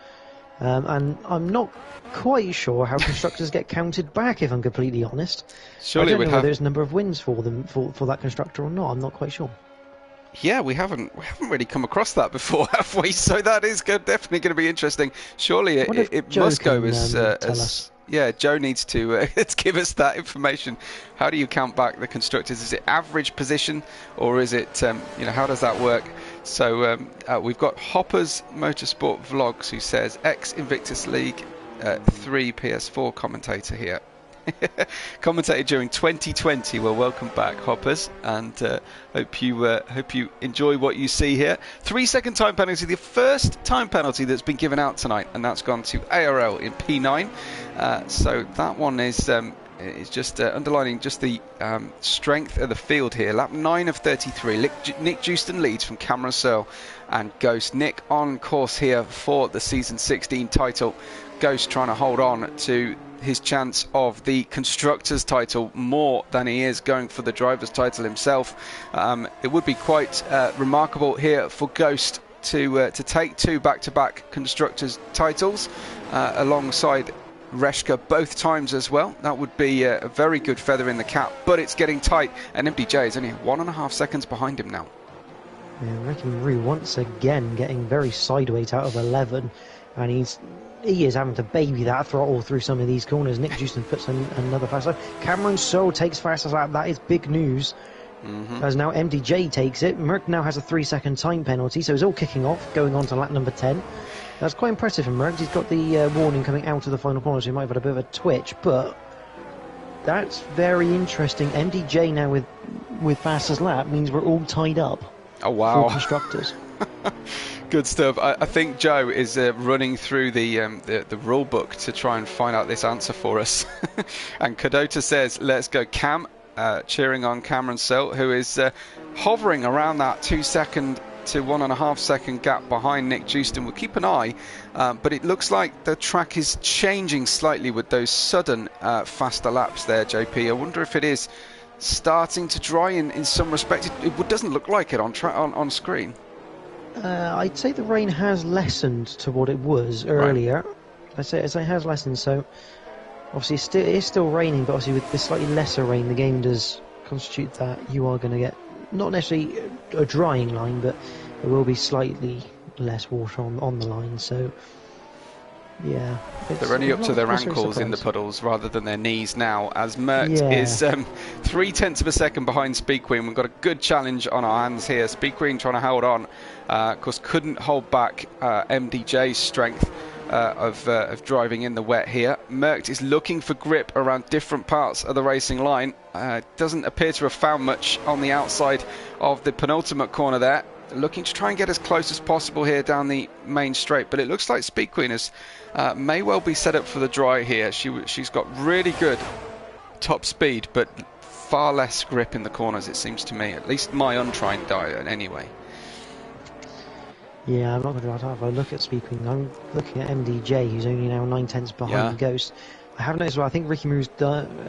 and I'm not quite sure how constructors get counted back, if I'm completely honest. Surely I don't know whether there's a number of wins for them for that constructor or not. I'm not quite sure. Yeah, we haven't really come across that before, have we? So that is definitely going to be interesting. Surely it must go as yeah, Joe needs to give us that information. How do you count back the constructors? Is it average position, or is it how does that work? So we've got Hopper's Motorsport Vlogs, who says ex Invictus League 3 PS4 commentator here. Commentated during 2020. Well, welcome back, Hoppers, and hope you enjoy what you see here. 3-second time penalty, the first time penalty that's been given out tonight, and that's gone to ARL in P9. So that one is just underlining just the strength of the field here. Lap 9 of 33. Nick Houston leads from Cameron Searle and Ghost. Nick on course here for the season 16 title. Ghost trying to hold on to his chance of the constructors title more than he is going for the drivers title himself. It would be quite remarkable here for Ghost to take 2 back-to-back constructors titles alongside Reshka both times as well. That would be a very good feather in the cap, but it's getting tight, and MDJ is only 1.5 seconds behind him now. Yeah, Ricky Maru once again getting very sideways out of 11, and he is having to baby that throttle through some of these corners. Nick Houston puts another fast lap. Cameron Searle takes fastest lap. That is big news. As now MDJ takes it. Merck now has a 3-second time penalty, so it's all kicking off, going on to lap number 10. That's quite impressive from Merck. He's got the warning coming out of the final corner, so he might have had a bit of a twitch, but that's very interesting. MDJ now with fastest lap means we're all tied up. Oh, wow. For constructors. Good stuff. I think Joe is running through the rule book to try and find out this answer for us. And Kadota says, let's go Cam, cheering on Cameron Searle, who is hovering around that 2-second to 1.5 second gap behind Nick Houston. We'll keep an eye, but it looks like the track is changing slightly with those sudden faster laps there, JP. I wonder if it is starting to dry in some respect. It doesn't look like it on screen. I'd say the rain has lessened to what it was earlier. Right. I'd say it has lessened, so obviously it is still raining, but obviously with the slightly lesser rain, the game does constitute that you are going to get not necessarily a drying line, but there will be slightly less water on the line, so yeah. They're only up to their ankles in the puddles rather than their knees now, as Mert is 0.3 of a second behind Speed Queen. We've got a good challenge on our hands here. Speed Queen trying to hold on, of course couldn't hold back MDJ's strength of driving in the wet here. Merckx is looking for grip around different parts of the racing line. Doesn't appear to have found much on the outside of the penultimate corner there. looking to try and get as close as possible here down the main straight, but it looks like Speed Queen may well be set up for the dry here. She's got really good top speed, but far less grip in the corners, it seems to me, at least my untrained eye anyway. Yeah, I'm not going to lie. If I look at Speed Queen, I'm looking at MDJ, who's only now 9/10 behind Ghost. I have noticed, well, I think Ricky Maru's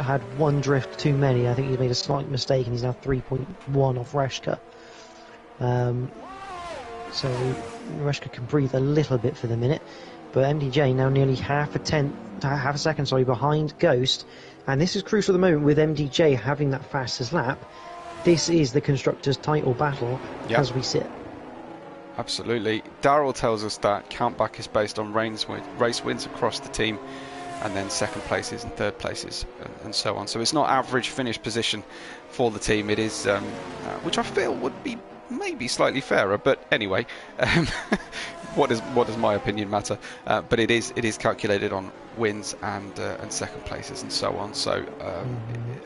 had one drift too many. I think he's made a slight mistake and he's now 3.1 off Reshka. So Reshka can breathe a little bit for the minute, but MDJ now nearly half a second behind Ghost, and this is crucial at the moment with MDJ having that fastest lap. This is the Constructors' title battle as we sit. Absolutely. Darrell tells us that countback is based on race wins across the team, and then second places and third places and so on. So it's not average finish position for the team. It is, which I feel would be maybe slightly fairer, but anyway, what does my opinion matter? But it is calculated on wins and second places and so on. So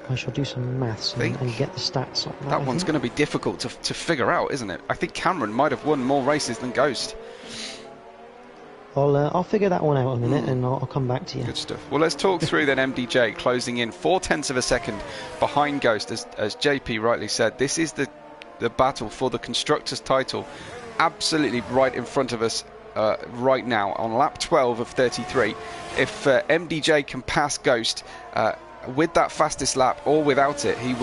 I shall do some maths and get the stats on that. That one's going to be difficult to figure out, isn't it? I think Cameron might have won more races than Ghost. I'll figure that one out in a minute and I'll come back to you. Good stuff. Well, let's talk through then MDJ closing in 0.4 of a second behind Ghost. As JP rightly said, this is the battle for the Constructors' title, absolutely right in front of us right now on lap 12 of 33. If MDJ can pass Ghost with that fastest lap or without it, he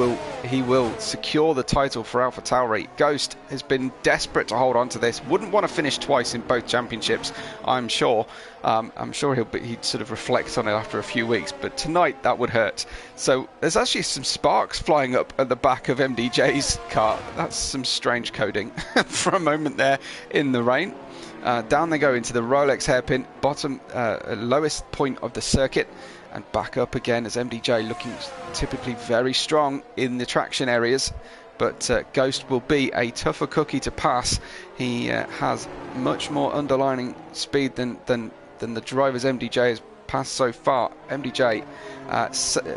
will secure the title for AlphaTauri. Ghost has been desperate to hold on to this, wouldn't want to finish twice in both championships, I'm sure. I'm sure he'd sort of reflect on it after a few weeks, but tonight that would hurt. So there's actually some sparks flying up at the back of MDJ's car. That's some strange coding for a moment there in the rain. Down they go into the Rolex hairpin, bottom lowest point of the circuit, and back up again as MDJ looking typically very strong in the traction areas, but Ghost will be a tougher cookie to pass. He has much more underlying speed than the drivers MDJ has passed so far. MDJ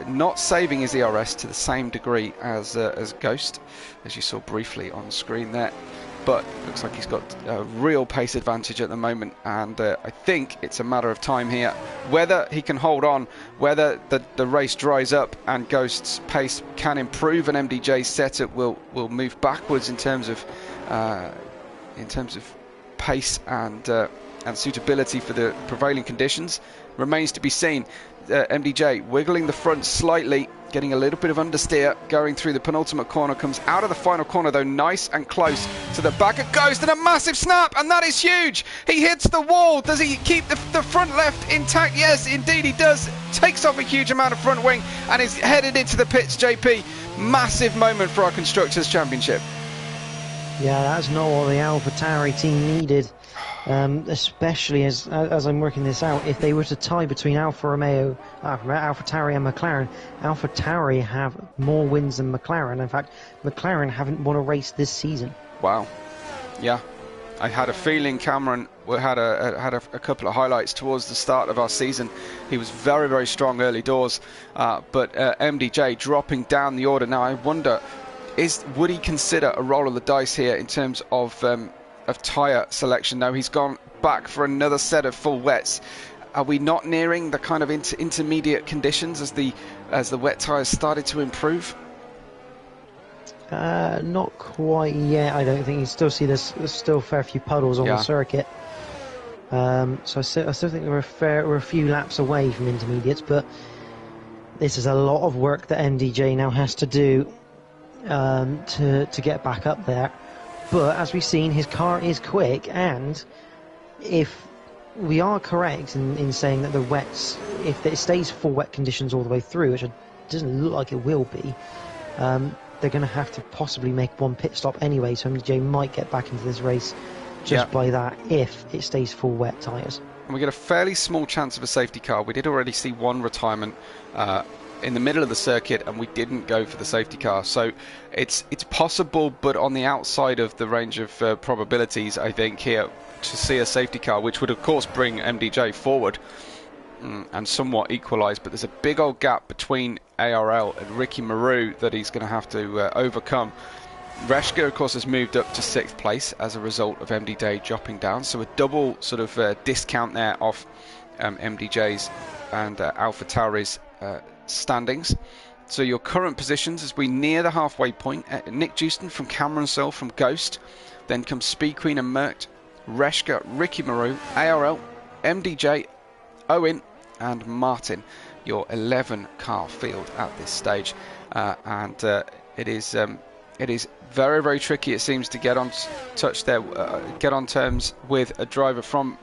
not saving his ERS to the same degree as Ghost, as you saw briefly on screen there. But looks like he's got a real pace advantage at the moment, and I think it's a matter of time here. Whether he can hold on, whether the race dries up and Ghost's pace can improve and MDJ's setup will move backwards in terms of pace and suitability for the prevailing conditions, remains to be seen. MDJ wiggling the front slightly, getting a little bit of understeer, going through the penultimate corner, comes out of the final corner though, nice and close to the back of Ghost, and a massive snap, and that is huge. He hits the wall. Does he keep the front left intact? Yes, indeed he does. Takes off a huge amount of front wing and is headed into the pits. JP, massive moment for our Constructors' Championship. Yeah, that's not what the AlphaTauri team needed. Especially as I'm working this out, if they were to tie between AlphaTauri and McLaren, AlphaTauri have more wins than McLaren. In fact, McLaren haven't won a race this season. Wow. Yeah, I had a feeling Cameron had a couple of highlights towards the start of our season. He was very, very strong early doors, but MDJ dropping down the order. Now I wonder, would he consider a roll of the dice here in terms of tyre selection? No, he's gone back for another set of full wets. Are we not nearing the kind of intermediate conditions as the wet tyres started to improve? Not quite yet, I don't think. You still see there's still a fair few puddles on the circuit. So I still think we're a few laps away from intermediates, but this is a lot of work that MDJ now has to do to get back up there. But as we've seen, his car is quick, and if we are correct in saying that the wets, if it stays full wet conditions all the way through, which it doesn't look like it will be, they're going to have to possibly make one pit stop anyway, so MJ might get back into this race just by that if it stays full wet tyres. And we get a fairly small chance of a safety car. We did already see one retirement in the middle of the circuit, and we didn't go for the safety car, so it's possible, but on the outside of the range of probabilities, I think, here to see a safety car, which would of course bring MDJ forward and somewhat equalise. But there's a big old gap between ARL and Ricky Maru that he's going to have to overcome Reshka, of course, has moved up to 6th place as a result of MDJ dropping down, so a double sort of discount there off MDJ's and AlphaTauri's standings. So your current positions as we near the halfway point: Nick Jewston from Cameron Searle from Ghost, then comes Speed Queen and Mert, Reshka, Ricky Maru, ARL, MDJ, Owen and Martin, your 11 car field at this stage, and it is very, very tricky, it seems, to get on touch there, get on terms with a driver from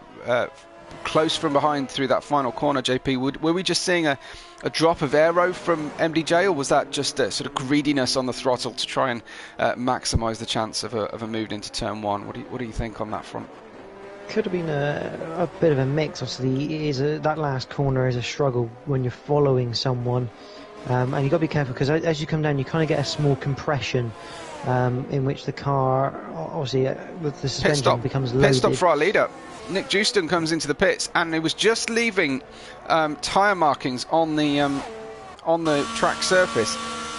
close from behind through that final corner. JP, were we just seeing a drop of aero from MDJ, or was that just a sort of greediness on the throttle to try and maximise the chance of a move into turn 1? What do you think on that front? Could have been a bit of a mix. Obviously, that last corner is a struggle when you're following someone, and you've got to be careful because as you come down, you kind of get a small compression in which the car, obviously, with the suspension becomes loaded. Pit stop for our leader. Nick Jewston comes into the pits, and he was just leaving tyre markings on the track surface.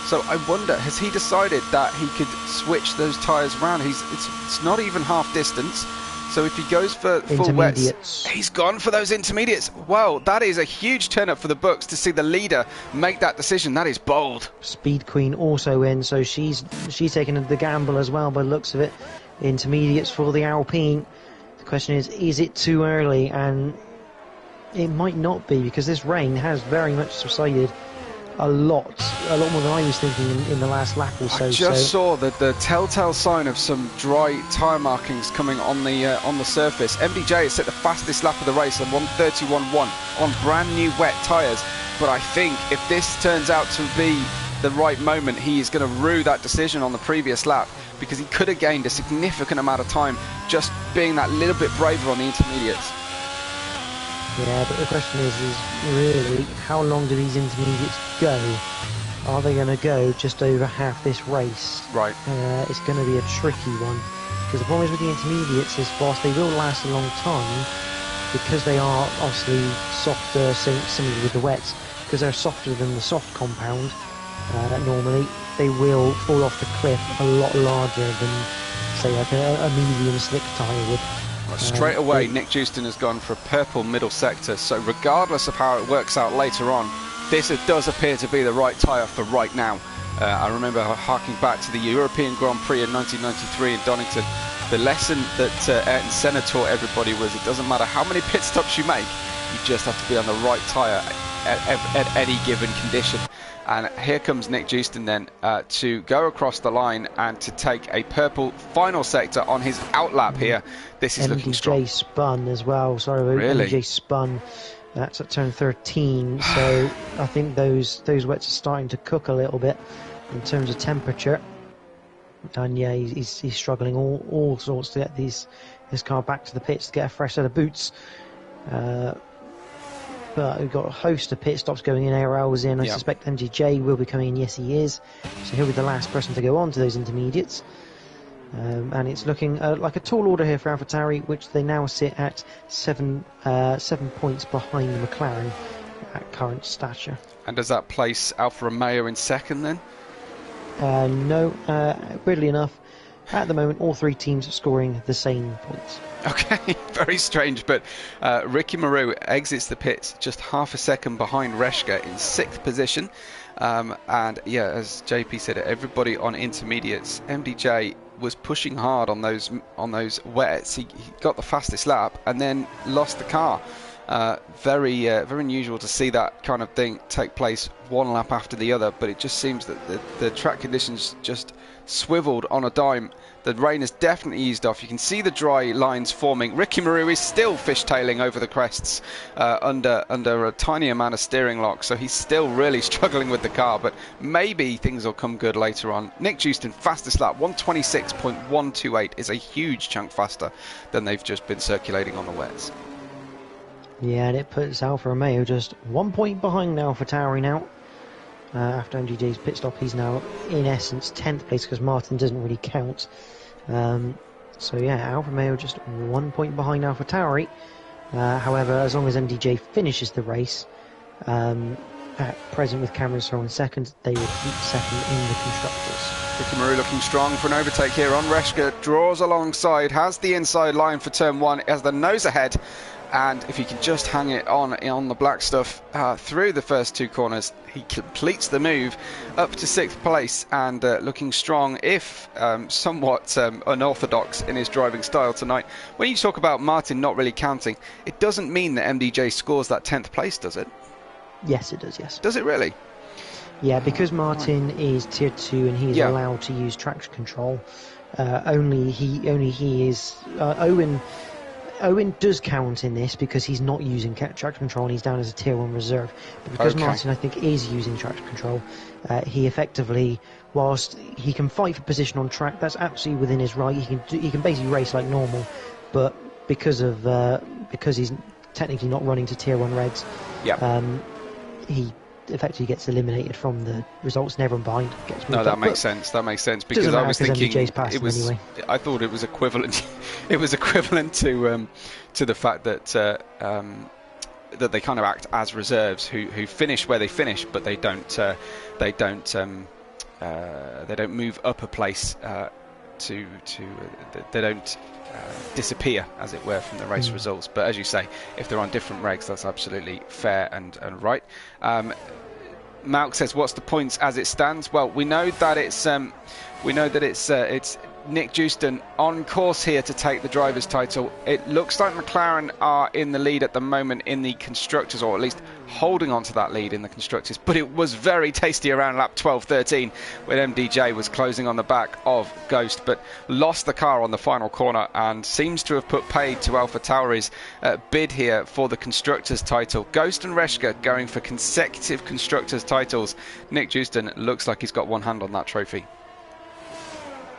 So I wonder, has he decided that he could switch those tyres around? It's not even half distance. So if he goes for full wets, he's gone for those intermediates. Wow, that is a huge turn up for the Bucks to see the leader make that decision. That is bold. Speed Queen also in, so she's taken the gamble as well by the looks of it. Intermediates for the Alpine. The question is it too early? And it might not be, because this rain has very much subsided a lot more than I was thinking in the last lap or so. I just saw the telltale sign of some dry tyre markings coming on the surface. MDJ has set the fastest lap of the race on 1:31.1 on brand new wet tyres, but I think if this turns out to be the right moment, he is going to rue that decision on the previous lap, because he could have gained a significant amount of time just being that little bit braver on the intermediates. Yeah, but the question is really, how long do these intermediates go? Are they going to go just over half this race? Right. It's going to be a tricky one, because the problem is with the intermediates is, whilst they will last a long time, because they are obviously softer, similar with the wets, because they're softer than the soft compound, normally, they will fall off the cliff a lot larger than, say, like a medium slick tyre would. Straight away, Nick Jewston has gone for a purple middle sector, so regardless of how it works out later on, this does appear to be the right tyre for right now. I remember harking back to the European Grand Prix in 1993 in Donington. The lesson that Ayrton Senna taught everybody was, it doesn't matter how many pit stops you make, you just have to be on the right tyre at any given condition. And here comes Nick Jewston then to go across the line and to take a purple final sector on his outlap here. This is looking strong. MDJ spun as well. Sorry, really? MDJ spun. That's at turn 13. So I think those wets are starting to cook a little bit in terms of temperature. And yeah, he's struggling all sorts to get this car back to the pits to get a fresh set of boots. But we've got a host of pit stops going in. ARL was in. I suspect MDJ will be coming in. Yes, he is. So he'll be the last person to go on to those intermediates. And it's looking like a tall order here for AlphaTauri, which they now sit at 7 points behind the McLaren at current stature. And does that place Alfa Romeo in second then? No, weirdly enough, at the moment all three teams are scoring the same points. Okay, very strange, but Ricky Maru exits the pits just half a second behind Reshka in 6th position. And yeah, as JP said, everybody on intermediates. MDJ was pushing hard on those wets. He got the fastest lap and then lost the car. Very unusual to see that kind of thing take place one lap after the other, but it just seems that the track conditions just swiveled on a dime. The rain has definitely eased off. You can see the dry lines forming. Ricky Maru is still fishtailing over the crests under a tiny amount of steering lock, so he's still really struggling with the car, but maybe things will come good later on. Nick Jewston, fastest lap, 1:26.128, is a huge chunk faster than they've just been circulating on the wets. Yeah, and it puts Alfa Romeo just 1 point behind AlphaTauri now. After MDJ's pit stop, he's now in essence 10th place because Martin doesn't really count. So yeah, Alfa Romeo just 1 point behind AlphaTauri. However, as long as MDJ finishes the race, at present with Cameron Sorrell in second. They will keep second in the constructors. Ricky Maru looking strong for an overtake here on Reshka, draws alongside, has the inside line for turn one, has the nose ahead, and if he can just hang it on the black stuff through the first two corners, he completes the move up to 6th place and looking strong, if somewhat unorthodox in his driving style tonight. When you talk about Martin not really counting, it doesn't mean that MDJ scores that 10th place, does it? Yes, it does, yes. Does it really? Yeah, because Martin is tier 2 and he is allowed to use traction control. Only he is. Owen does count in this because he's not using traction control and he's down as a tier 1 reserve. But because Martin, I think, is using traction control, he effectively, whilst he can fight for position on track, that's absolutely within his right. He can basically race like normal, but because he's technically not running to tier 1 regs, he effectively gets eliminated from the results, and everyone behind gets moved up. That makes sense. That makes sense, because I was thinking it was. Anyway. I thought it was equivalent. It was equivalent to the fact that that they kind of act as reserves who finish where they finish, but they don't move up a place they don't disappear, as it were, from the race results. But as you say, if they're on different regs, that's absolutely fair and right. Malk says, "What's the points as it stands?" Well, we know that it's Nick Jewston on course here to take the driver's title. It looks like McLaren are in the lead at the moment in the constructors, or at least holding on to that lead in the constructors, but it was very tasty around lap 12-13 when MDJ was closing on the back of Ghost, but lost the car on the final corner and seems to have put paid to AlphaTauri's bid here for the constructors title. Ghost and Reshka going for consecutive constructors titles. Nick Jewston looks like he's got one hand on that trophy.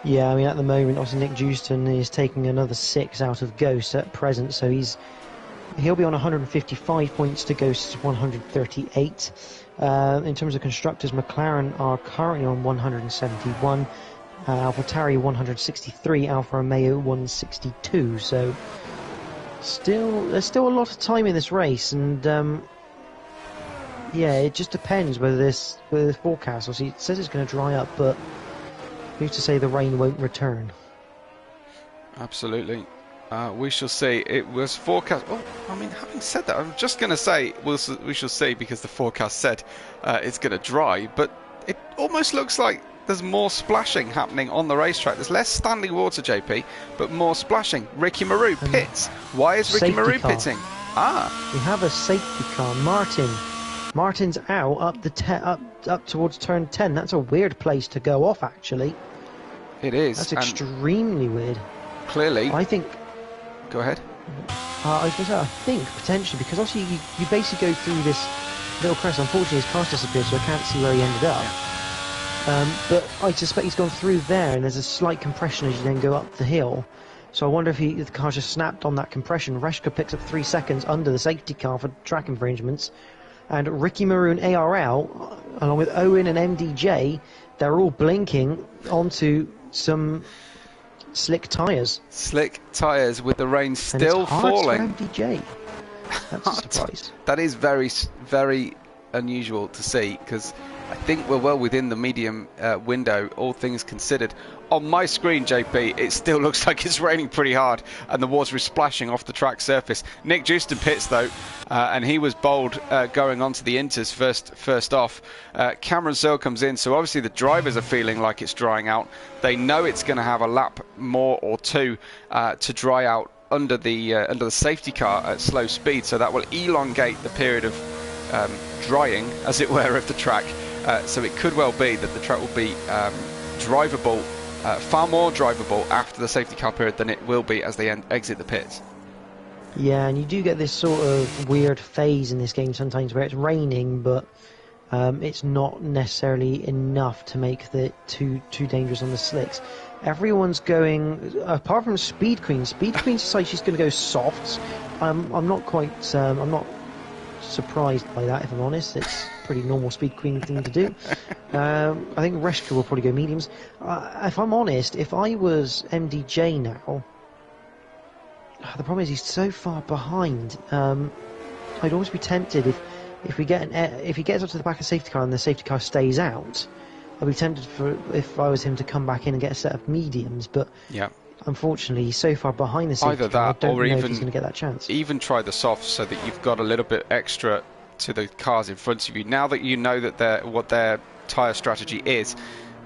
Yeah, I mean, at the moment, obviously Nick Jewston is taking another 6 out of Ghost at present, so he'll be on 155 points to Ghost's 138. In terms of constructors, McLaren are currently on 171, AlphaTauri 163, Alfa Romeo 162. So there's still a lot of time in this race, and yeah, it just depends whether the forecast. Obviously, it says it's going to dry up, but who's to say the rain won't return? Absolutely. We shall see. It was forecast. Oh, I mean, having said that, I'm just going to say we shall see, because the forecast said it's going to dry, but it almost looks like there's more splashing happening on the racetrack. There's less standing water, JP, but more splashing. Ricky Maru pits. Why is Ricky Maru pitting? We have a safety car. Martin's out up towards turn 10. That's a weird place to go off, actually. It is. That's extremely weird. Clearly. I think... Go ahead. I was going to say, I think, potentially, because obviously you basically go through this little crest. Unfortunately, his car's disappeared, so I can't see where he ended up. Yeah. But I suspect he's gone through there, and there's a slight compression as you then go up the hill. So I wonder if the car just snapped on that compression. Reshka picks up 3 seconds under the safety car for track infringements. And Ricky Maru and ARL, along with Owen and MDJ, they're all blinking onto some slick tyres. Slick tyres with the rain still falling. And it's hard for MDJ. That's a surprise. That is very, very unusual to see, because I think we're well within the medium window, all things considered. On my screen, JP, it still looks like it's raining pretty hard and the water is splashing off the track surface. Nick Jewston pits, though, and he was bold going onto the inters first off. Cameron Searle comes in, so obviously the drivers are feeling like it's drying out. They know it's going to have a lap more or two to dry out under the safety car at slow speed, so that will elongate the period of drying, as it were, of the track. So it could well be that the track will be drivable, far more drivable after the safety car period than it will be as they exit the pits. Yeah, and you do get this sort of weird phase in this game sometimes where it's raining, but it's not necessarily enough to make the too dangerous on the slicks. Everyone's going, apart from Speed Queen. Speed Queen decides she's going to go softs. I'm not surprised by that, if I'm honest. It's a pretty normal Speed Queen thing to do. I think Reshka will probably go mediums. If I'm honest, if I was MDJ now, the problem is he's so far behind. I'd always be tempted, if he gets up to the back of the safety car and the safety car stays out, I'd be tempted if I was him to come back in and get a set of mediums, but yeah. Unfortunately, he's so far behind the safety car, I don't know if he's going to get that chance. Even try the softs so that you've got a little bit extra to the cars in front of you. Now that you know that what their tyre strategy is,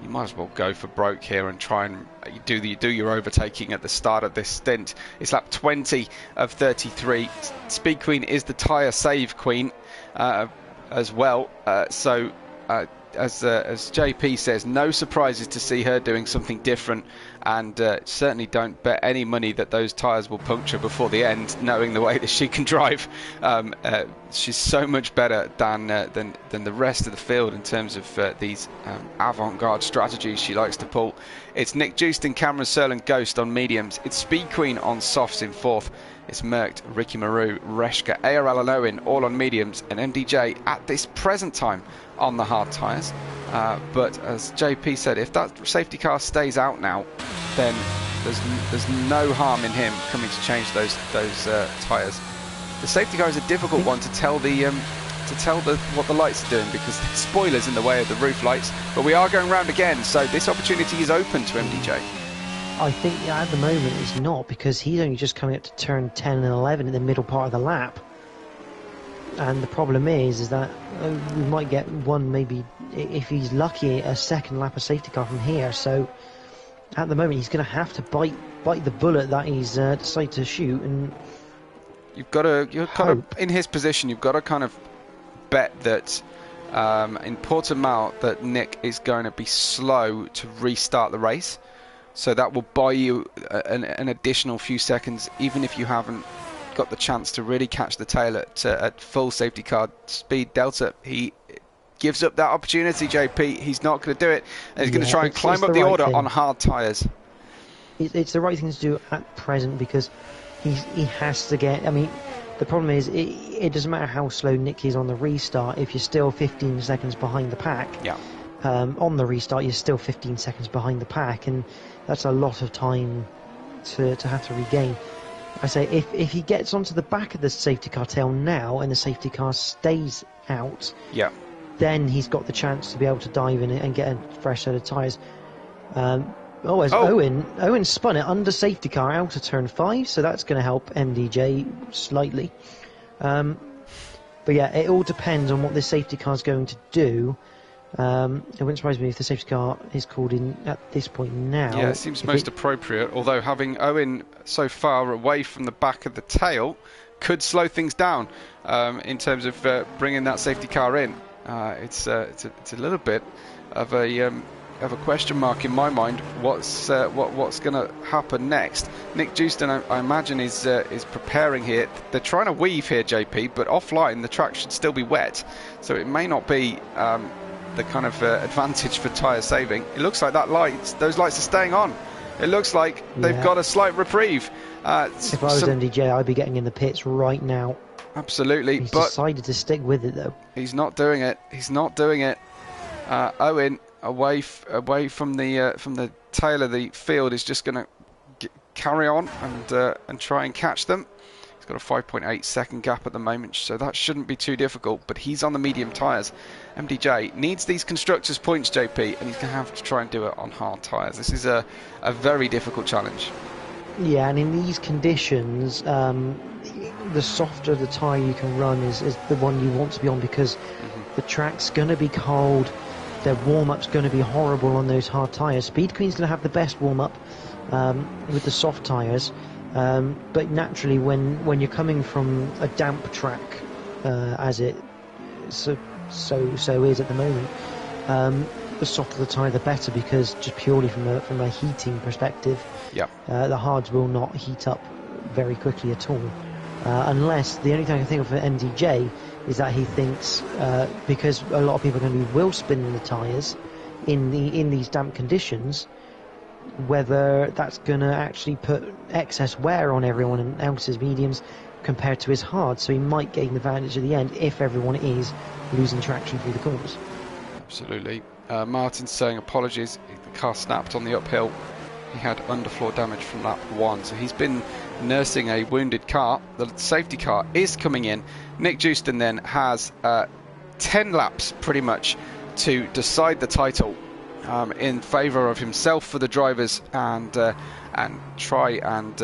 you might as well go for broke here and try and do your overtaking at the start of this stint. It's lap 20 of 33. Speed Queen is the tyre save queen as well. As JP says, no surprises to see her doing something different, and certainly don't bet any money that those tyres will puncture before the end, knowing the way that she can drive. She's so much better than the rest of the field in terms of these avant-garde strategies she likes to pull. It's Nick Joosten, Cameron Searle and Ghost on mediums. It's Speed Queen on softs in fourth. It's Merckx, Ricky Maru, Reshka, ARL and Owen all on mediums, and MDJ at this present time on the hard tyres. But as JP said, if that safety car stays out now, then there's no harm in him coming to change those tyres. The safety car is a difficult one to tell what the lights are doing, because there's spoilers in the way of the roof lights. But we are going round again, so this opportunity is open to MDJ. I think at the moment it's not, because he's only just coming up to turn 10 and 11 in the middle part of the lap. And the problem is that we might get one, maybe, if he's lucky, a second lap of safety car from here. So at the moment he's going to have to bite the bullet that he's decided to shoot. And you're kind of in his position. You've got to kind of bet that in Portimao that Nick is going to be slow to restart the race. So that will buy you an additional few seconds, even if you haven't got the chance to really catch the tail at full safety car speed delta. He gives up that opportunity, JP. He's not going to do it. And he's going to try and climb up the order on hard tyres. It's the right thing to do at present, because he has to get... I mean, the problem is, it doesn't matter how slow Nick is on the restart, if you're still 15 seconds behind the pack. Yeah. On the restart, you're still 15 seconds behind the pack, and that's a lot of time to have to regain. I say, if he gets onto the back of the safety car tail now and the safety car stays out, yeah, then he's got the chance to be able to dive in it and get a fresh set of tyres. Owen spun it under safety car out of turn 5, so that's going to help MDJ slightly. But yeah, it all depends on what this safety car is going to do. It wouldn't surprise me if the safety car is called in at this point now. Yeah, it seems most appropriate, although having Owen so far away from the back of the tail could slow things down in terms of bringing that safety car in. It's a little bit of a question mark in my mind. What's going to happen next? Nick Joosten, I imagine, is preparing here. They're trying to weave here, JP, but offline the track should still be wet, so it may not be the kind of advantage for tyre saving. It looks like those lights are staying on. It looks like they've got a slight reprieve. If I was MDJ, I'd be getting in the pits right now. Absolutely. He's decided to stick with it, though. He's not doing it. He's not doing it. Owen, away from the tail of the field, is just going to carry on and try and catch them. He's got a 5.8 second gap at the moment, so that shouldn't be too difficult, but he's on the medium tyres. MDJ needs these constructors' points, JP, and he's going to have to try and do it on hard tyres. This is a very difficult challenge. Yeah, and in these conditions, the softer the tyre you can run is the one you want to be on, because the track's going to be cold, their warm-up's going to be horrible on those hard tyres. Speed Queen's going to have the best warm-up with the soft tyres, but naturally when you're coming from a damp track, as it so is at the moment, the softer the tyre the better, because just purely from a heating perspective, the hards will not heat up very quickly at all, unless the only thing I can think of for MDJ is that he thinks, because a lot of people are going to be wheel spinning the tyres in these damp conditions, whether that's going to actually put excess wear on everyone else's mediums compared to his hard, so he might gain the advantage at the end if everyone is losing traction through the corners. Absolutely. Martin's saying apologies, the car snapped on the uphill. He had underfloor damage from lap 1, so he's been nursing a wounded car. The safety car is coming in. Nick Jewston then has 10 laps pretty much to decide the title in favour of himself for the drivers, and try and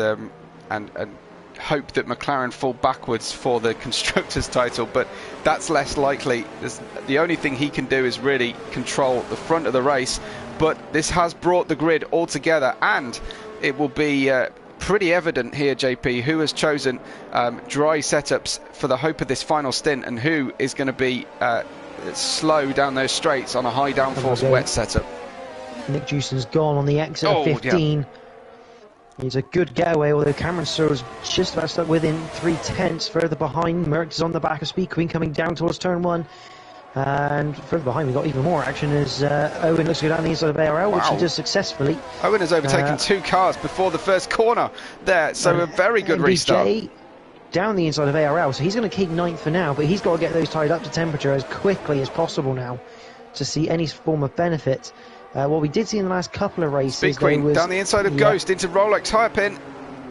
hope that McLaren fall backwards for the constructors title, but that's less likely. The only thing he can do is really control the front of the race, but this has brought the grid all together, and it will be pretty evident here, JP, who has chosen dry setups for the hope of this final stint, and who is going to be slow down those straights on a high downforce wet setup. Nick Jewston's gone on the exit of 15. Yeah. He's a good getaway, although Cameron Searle's just about stuck within 3/10 further behind. Merckx is on the back of Speed Queen coming down towards turn 1. And further behind, we've got even more action as Owen looks to go down the inside of ARL, which he does successfully. Owen has overtaken 2 cars before the first corner there, so a very good restart. Down the inside of ARL, so he's going to keep 9th for now, but he's got to get those tied up to temperature as quickly as possible now to see any form of benefit. What we did see in the last couple of races, Speed Queen was, down the inside of Ghost into Rolex hairpin.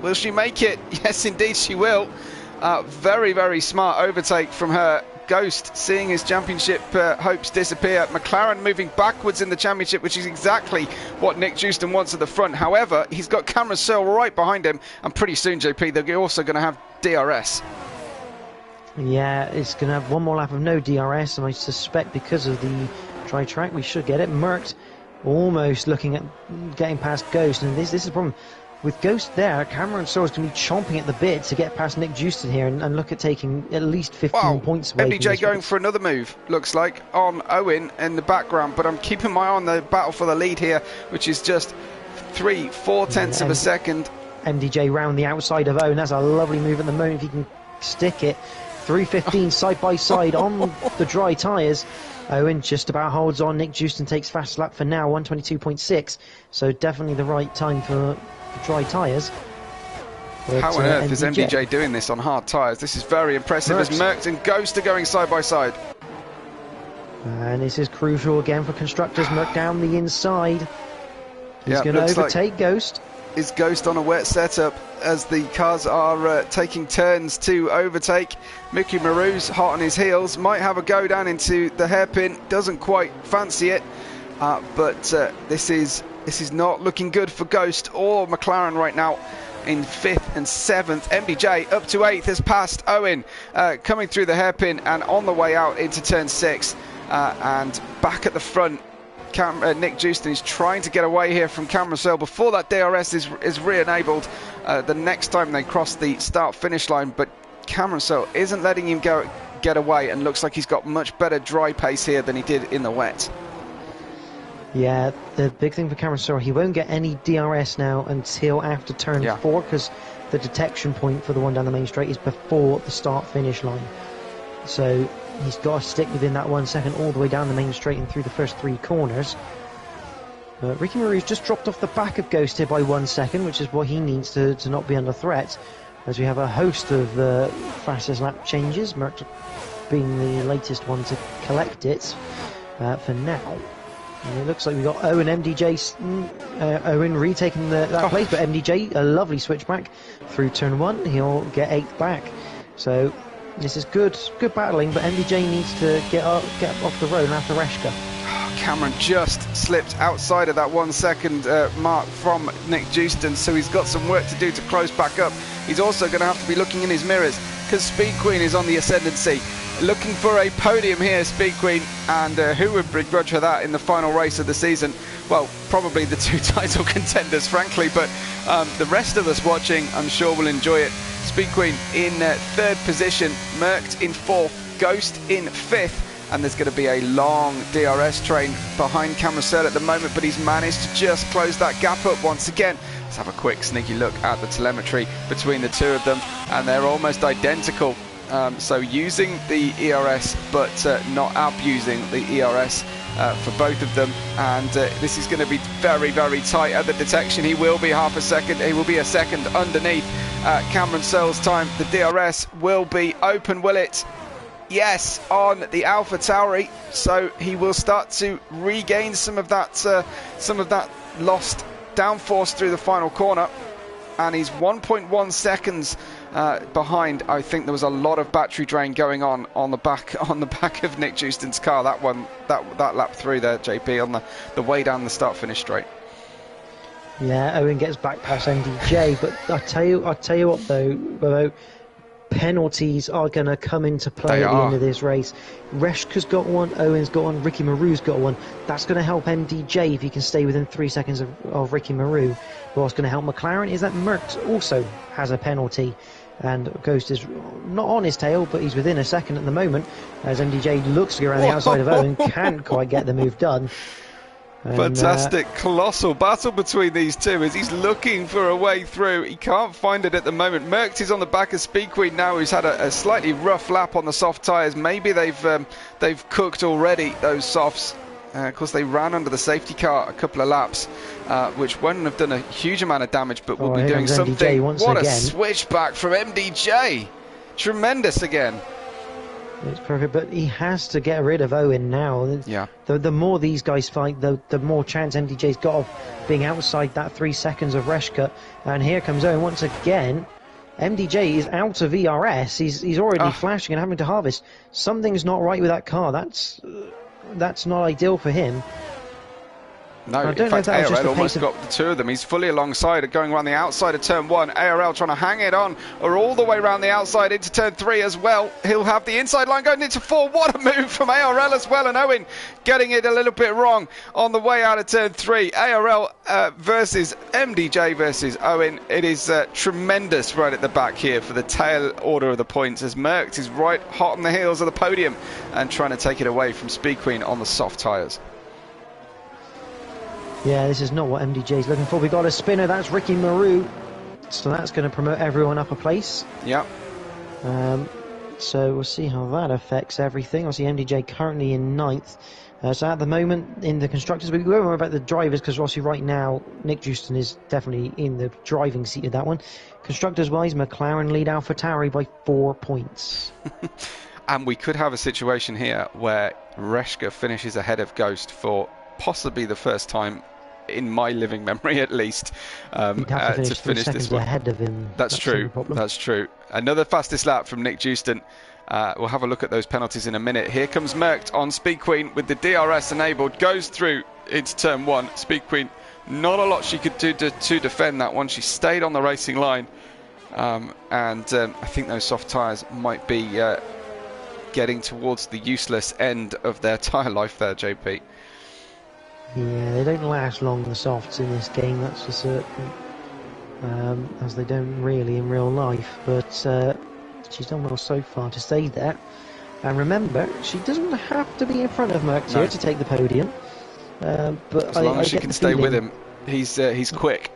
Will she make it? Yes, indeed she will. Very, very smart overtake from her. Ghost seeing his championship hopes disappear. McLaren moving backwards in the championship, which is exactly what Nick Jewston wants at the front. However, he's got Cameron Searle right behind him, and pretty soon, JP, they're also going to have DRS. Yeah, it's going to have one more lap of no DRS, and I suspect because of the dry track, we should get it. Merckx almost looking at getting past Ghost, and this is the problem. With Ghost there, Cameron Searle's going to be chomping at the bit to get past Nick Jewston here and look at taking at least 15 points away. MDJ going for another move, looks like, on Owen in the background, but I'm keeping my eye on the battle for the lead here, which is just 3-4 tenths of a second. MDJ round the outside of Owen. That's a lovely move at the moment if he can stick it. 3:15 side by side on the dry tyres. Owen just about holds on. Nick Jewston takes fast lap for now, 1:22.6. So definitely the right time for dry tyres. How on earth is MDJ doing this on hard tyres? This is very impressive as Merckx and Ghost are going side by side. And this is crucial again for constructors. Merckx down the inside. He's going to overtake Ghost. Is Ghost on a wet setup as the cars are taking turns to overtake? Mickey Marou's hot on his heels, might have a go down into the hairpin, doesn't quite fancy it, but this is not looking good for Ghost or McLaren right now. In 5th and 7th, MDJ up to 8th has passed Owen, coming through the hairpin and on the way out into turn 6, and back at the front. Nick Jewston is trying to get away here from Cameron Searle before that DRS is re-enabled the next time they cross the start-finish line, but Cameron Searle isn't letting him get away, and looks like he's got much better dry pace here than he did in the wet. Yeah, the big thing for Cameron Searle, he won't get any DRS now until after turn 4, because the detection point for the one down the main straight is before the start-finish line. So he's got to stick within that 1 second all the way down the main straight and through the first 3 corners. Ricky Marou's just dropped off the back of Ghost here by 1 second, which is what he needs to not be under threat, as we have a host of fastest lap changes, Merckx being the latest one to collect it for now. And it looks like we've got Owen Owen retaking that place, but MDJ, a lovely switchback through turn 1, he'll get 8th back. So this is good battling, but MDJ needs to get off the road after Reshka. Cameron just slipped outside of that 1 second mark from Nick Jewston, so he's got some work to do to close back up. He's also going to have to be looking in his mirrors, because Speed Queen is on the ascendancy. Looking for a podium here, Speed Queen, and who would begrudge her that in the final race of the season? Well, probably the 2 title contenders, frankly, but the rest of us watching, I'm sure, will enjoy it. Speed Queen in 3rd position, Merckx in 4th, Ghost in 5th, and there's going to be a long DRS train behind Cameron Searle at the moment, but he's managed to just close that gap up once again. Let's have a quick sneaky look at the telemetry between the 2 of them, and they're almost identical. So using the ERS, but not abusing the ERS for both of them, and this is going to be very, very tight at the detection. He will be half a second, he will be a second underneath Cameron Searle's time. The DRS will be open, will it? Yes, on the Alpha Tauri, so he will start to regain some of that lost downforce through the final corner. and he's 1.1 seconds behind. I think there was a lot of battery drain going on the back of Nick Jewston's car. That lap through there, JP, on the way down the start-finish straight. Yeah, Owen gets back past MDJ, but I tell you what though, penalties are going to come into play at the end of this race. Reshka's got one, Owen's got one, Ricky Maru's got one. That's going to help MDJ if he can stay within 3 seconds of Ricky Maru. But what's going to help McLaren is that Merckx also has a penalty, and Ghost is not on his tail, but he's within a second at the moment, as MDJ looks to go around the outside of Owen, can't quite get the move done. Fantastic, colossal battle between these two as he's looking for a way through. He can't find it at the moment. Merckx is on the back of Speed Queen now, who's had a slightly rough lap on the soft tyres. Maybe they've cooked already, those softs. Of course, they ran under the safety car a couple of laps, which wouldn't have done a huge amount of damage, but will be doing something. What a switchback from MDJ. Tremendous again. It's perfect, but he has to get rid of Owen now. Yeah. The more these guys fight, the more chance MDJ's got of being outside that 3 seconds of Reshka. And here comes Owen once again. MDJ is out of ERS. He's already flashing and having to harvest. Something's not right with that car. That's not ideal for him. No, in fact, ARL almost got the two of them. He's fully alongside, going around the outside of turn 1. ARL trying to hang it on, or all the way around the outside into turn 3 as well. He'll have the inside line going into 4. What a move from ARL as well, and Owen getting it a little bit wrong on the way out of turn 3. ARL versus MDJ versus Owen. It is tremendous right at the back here for the tail order of the points, as Merckx is right hot on the heels of the podium and trying to take it away from Speed Queen on the soft tyres. Yeah, this is not what MDJ's looking for. We got a spinner, that's Ricky Maru. So that's going to promote everyone up a place. Yeah. So we'll see how that affects everything. Obviously MDJ currently in 9th. So at the moment in the constructors, we won't worry about the drivers because obviously right now Nick Jewston is definitely in the driving seat of that one. Constructors wise, McLaren lead AlphaTauri by 4 points. And we could have a situation here where Reshka finishes ahead of Ghost for possibly the first time in my living memory, at least, to finish this one. Ahead of him. That's true. That's true. Another fastest lap from Nick Jewston. We'll have a look at those penalties in a minute. Here comes Merckx on Speed Queen with the DRS enabled. Goes through into turn 1. Speed Queen, not a lot she could do to defend that one. She stayed on the racing line, and I think those soft tyres might be getting towards the useless end of their tyre life there, JP. Yeah, they don't last long, the softs in this game, that's for certain. As they don't really in real life. But she's done well so far to stay there. And remember, she doesn't have to be in front of Merckx here to take the podium. But as long as she can stay with him, he's quick.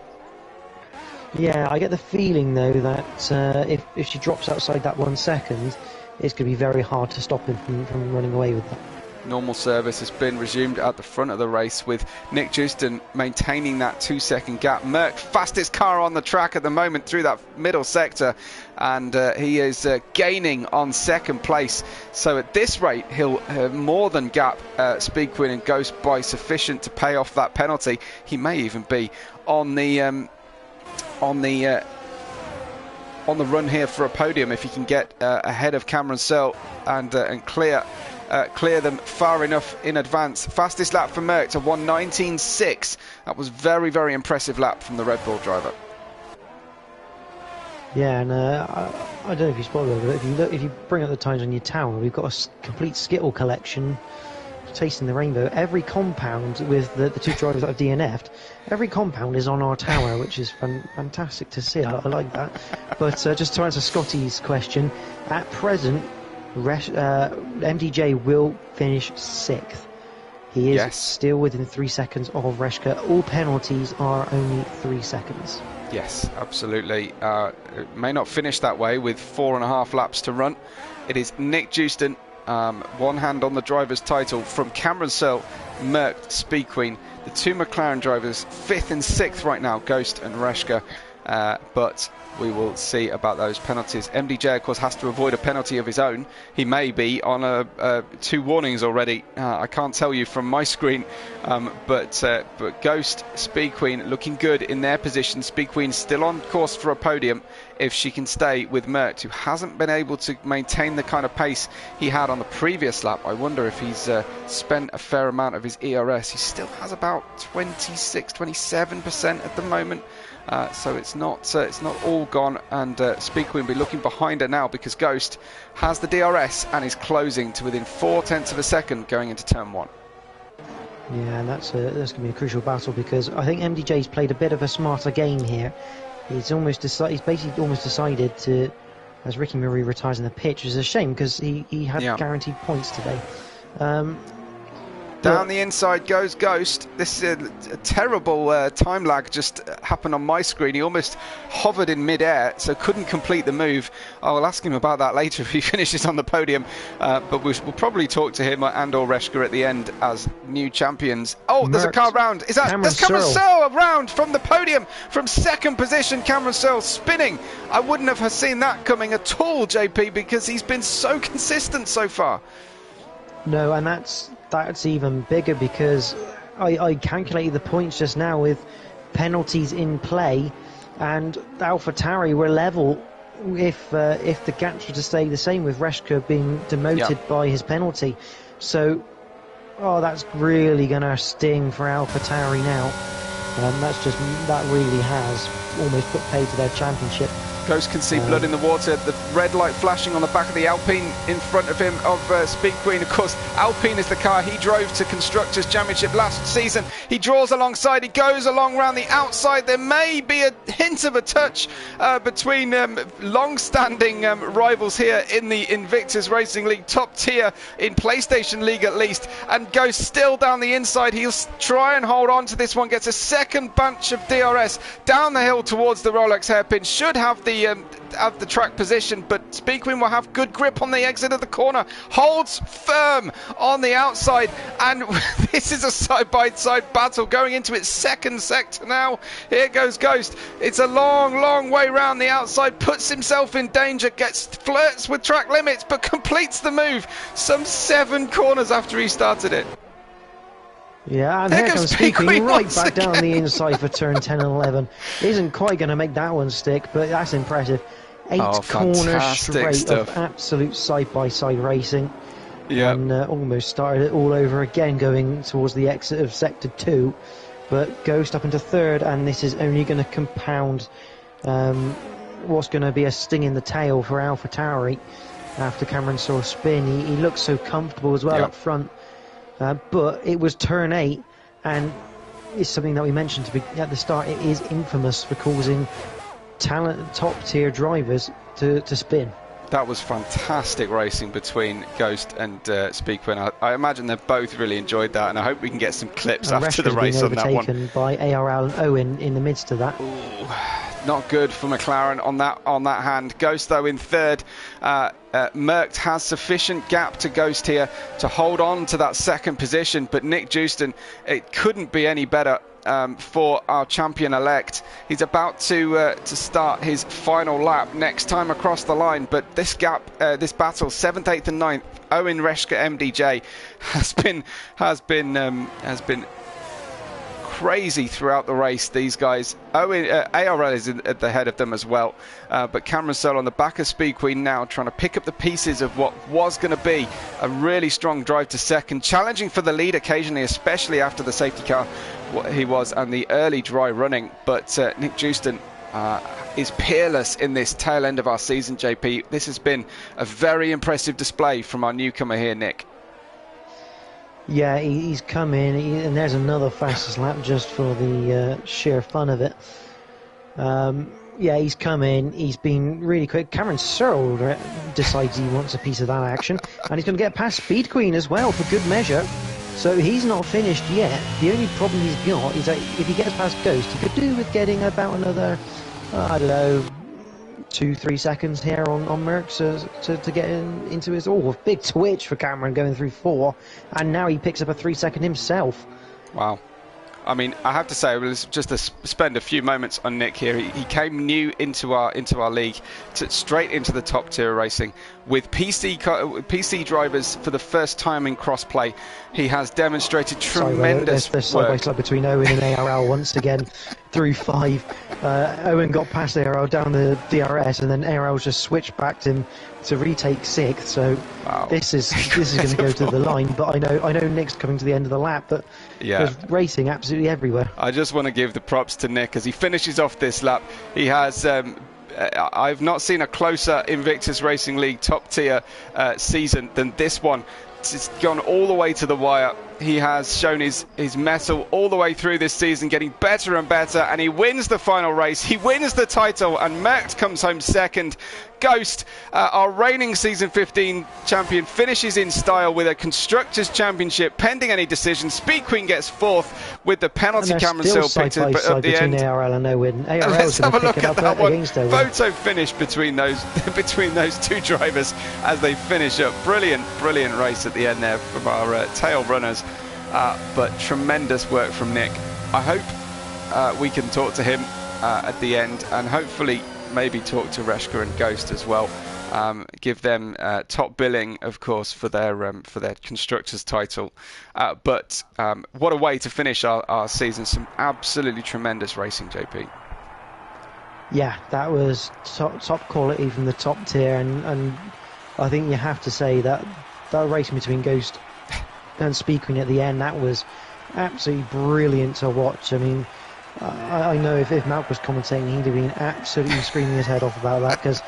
Yeah, I get the feeling though that if she drops outside that 1 second, it's going to be very hard to stop him from running away with that. Normal service has been resumed at the front of the race, with Nick Jewston maintaining that 2-second gap. Merckx, fastest car on the track at the moment through that middle sector, and he is gaining on 2nd place. So at this rate, he'll more than gap Speed Queen and Ghost by sufficient to pay off that penalty. He may even be on the run here for a podium if he can get ahead of Cameron Searle and clear them far enough in advance. Fastest lap for Merckx, a 1:19.6. That was very, very impressive lap from the Red Bull driver. Yeah, and I don't know if you spotted it, but if you bring up the times on your tower, we've got a complete Skittle collection, tasting the rainbow. Every compound with the 2 drivers that have DNF'd, every compound is on our tower, which is fantastic to see. I like that. But just to answer Scotty's question, at present, MDJ will finish 6th. He is still within 3 seconds of Reshka. All penalties are only 3 seconds. Yes, absolutely. It may not finish that way with 4.5 laps to run. It is Nick Jewston, one hand on the driver's title from Cameron Searle, Merckx, Speed Queen. The 2 McLaren drivers, 5th and 6th right now, Ghost and Reshka. but we will see about those penalties. MDJ, of course, has to avoid a penalty of his own. He may be on 2 warnings already. I can't tell you from my screen, but Ghost, Speed Queen looking good in their position. Speed Queen still on course for a podium if she can stay with Merckx, who hasn't been able to maintain the kind of pace he had on the previous lap. I wonder if he's spent a fair amount of his ERS. He still has about 26, 27% at the moment. So it's not all gone, and Speed Queen will be looking behind her now because Ghost has the DRS and is closing to within 0.4 of a second going into turn 1. Yeah, and that's going to be a crucial battle because I think MDJ's played a bit of a smarter game here. He's basically almost decided to, as Ricky Marie retires in the pitch, which is a shame because he had guaranteed points today. Down the inside goes Ghost. This is a terrible time lag just happened on my screen. He almost hovered in mid-air, so couldn't complete the move. I will ask him about that later if he finishes on the podium. But we'll probably talk to him and or Reshka at the end as new champions. Oh, there's a car round. Is that Cameron Searle around from the podium from 2nd position? Cameron Searle spinning. I wouldn't have seen that coming at all, JP, because he's been so consistent so far. No, and that's even bigger because I calculated the points just now with penalties in play, and AlphaTauri were level if the gaps were to stay the same, with Reshka being demoted by his penalty. So, that's really going to sting for AlphaTauri now. That really has almost put pay to their championship. Ghost can see blood in the water, the red light flashing on the back of the Alpine in front of him of Speed Queen. Of course, Alpine is the car he drove to Constructors' Championship last season. He draws alongside, he goes along round the outside. There may be a hint of a touch between long-standing rivals here in the Invictus Racing League, top tier in PlayStation League at least, and Ghost still down the inside. He'll try and hold on to this one, gets a second bunch of DRS down the hill towards the Rolex hairpin, should have the track position, but Speed Queen will have good grip on the exit of the corner, holds firm on the outside, and this is a side-by-side battle going into its 2nd sector now. Here goes Ghost. It's a long way round the outside, puts himself in danger, flirts with track limits, but completes the move some 7 corners after he started it. Yeah, and here comes Speed Queen right back down the inside for turn 10 and 11. Isn't quite going to make that one stick, but that's impressive. 8 corners straight of absolute side-by-side racing. Yeah, and almost started it all over again going towards the exit of Sector 2. But Ghost up into 3rd, and this is only going to compound what's going to be a sting in the tail for AlphaTauri after Cameron Searle spin. He looks so comfortable as well up front. But it was turn 8, and it's something that we mentioned at the start. It is infamous for causing top-tier drivers to spin. That was fantastic racing between Ghost and Speed Queen. I imagine they've both really enjoyed that, and I hope we can get some clips after the race on that one. Overtaken by ARL and Owen in the midst of that. Ooh, not good for McLaren on that hand. Ghost though in 3rd. Merckx has sufficient gap to Ghost here to hold on to that 2nd position, but Nick Houston, it couldn't be any better for our champion-elect. He's about to start his final lap next time across the line, but this battle, 7th, 8th and 9th, Owen, Reshka, MDJ, has been crazy throughout the race. These guys, ARL is at the head of them as well, but Cameron Searle on the back of Speed Queen now, trying to pick up the pieces of what was going to be a really strong drive to 2nd, challenging for the lead occasionally, especially after the safety car he was and the early dry running. But Nick Houston is peerless in this tail end of our season, JP. This has been a very impressive display from our newcomer here, Nick. Yeah, he's come in, and there's another fastest lap just for the sheer fun of it. Yeah, he's come in, he's been really quick. Cameron Searle decides he wants a piece of that action, and he's going to get past Speed Queen as well for good measure. So he's not finished yet. The only problem he's got is that if he gets past Ghost, he could do with getting about another, I don't know, 2-3 seconds here on Merckx to get into his... Oh, big twitch for Cameron going through 4, and now he picks up a 3 second himself. Wow. I mean, I have to say, just to spend a few moments on Nick here. He came new into our league, straight into the top tier racing with PC drivers for the first time in crossplay. He has demonstrated tremendous there's side by side between Owen and ARL once again through 5. Owen got past ARL down the DRS, and then ARL just switched back to him to retake 6th. So wow. this is going to go to the line. But I know Nick's coming to the end of the lap. But there's racing absolutely everywhere. I just want to give the props to Nick as he finishes off this lap. He has. I've not seen a closer Invictus Racing League top tier season than this one. It's gone all the way to the wire. He has shown his mettle all the way through this season, getting better and better, and he wins the final race. He wins the title, and Mert comes home second. Ghost, our reigning Season 15 champion, finishes in style with a Constructors' Championship pending any decision. Speed Queen gets 4th with the penalty Cameron Sill picked up at the end. ARL and Owen. Let's have a look at that one. Owen. Photo finish between those two drivers as they finish up. Brilliant race at the end there from our tail runners. But tremendous work from Nick. I hope we can talk to him at the end, and hopefully maybe talk to Reshka and Ghost as well. Give them top billing, of course, for their constructors title. But what a way to finish our season! Some absolutely tremendous racing, JP. Yeah, that was top quality from the top tier, and I think you have to say that racing between Ghost and Speed Queen at the end, that was absolutely brilliant to watch. I mean, I know if Malk was commentating, he'd have been absolutely screaming his head off about that, because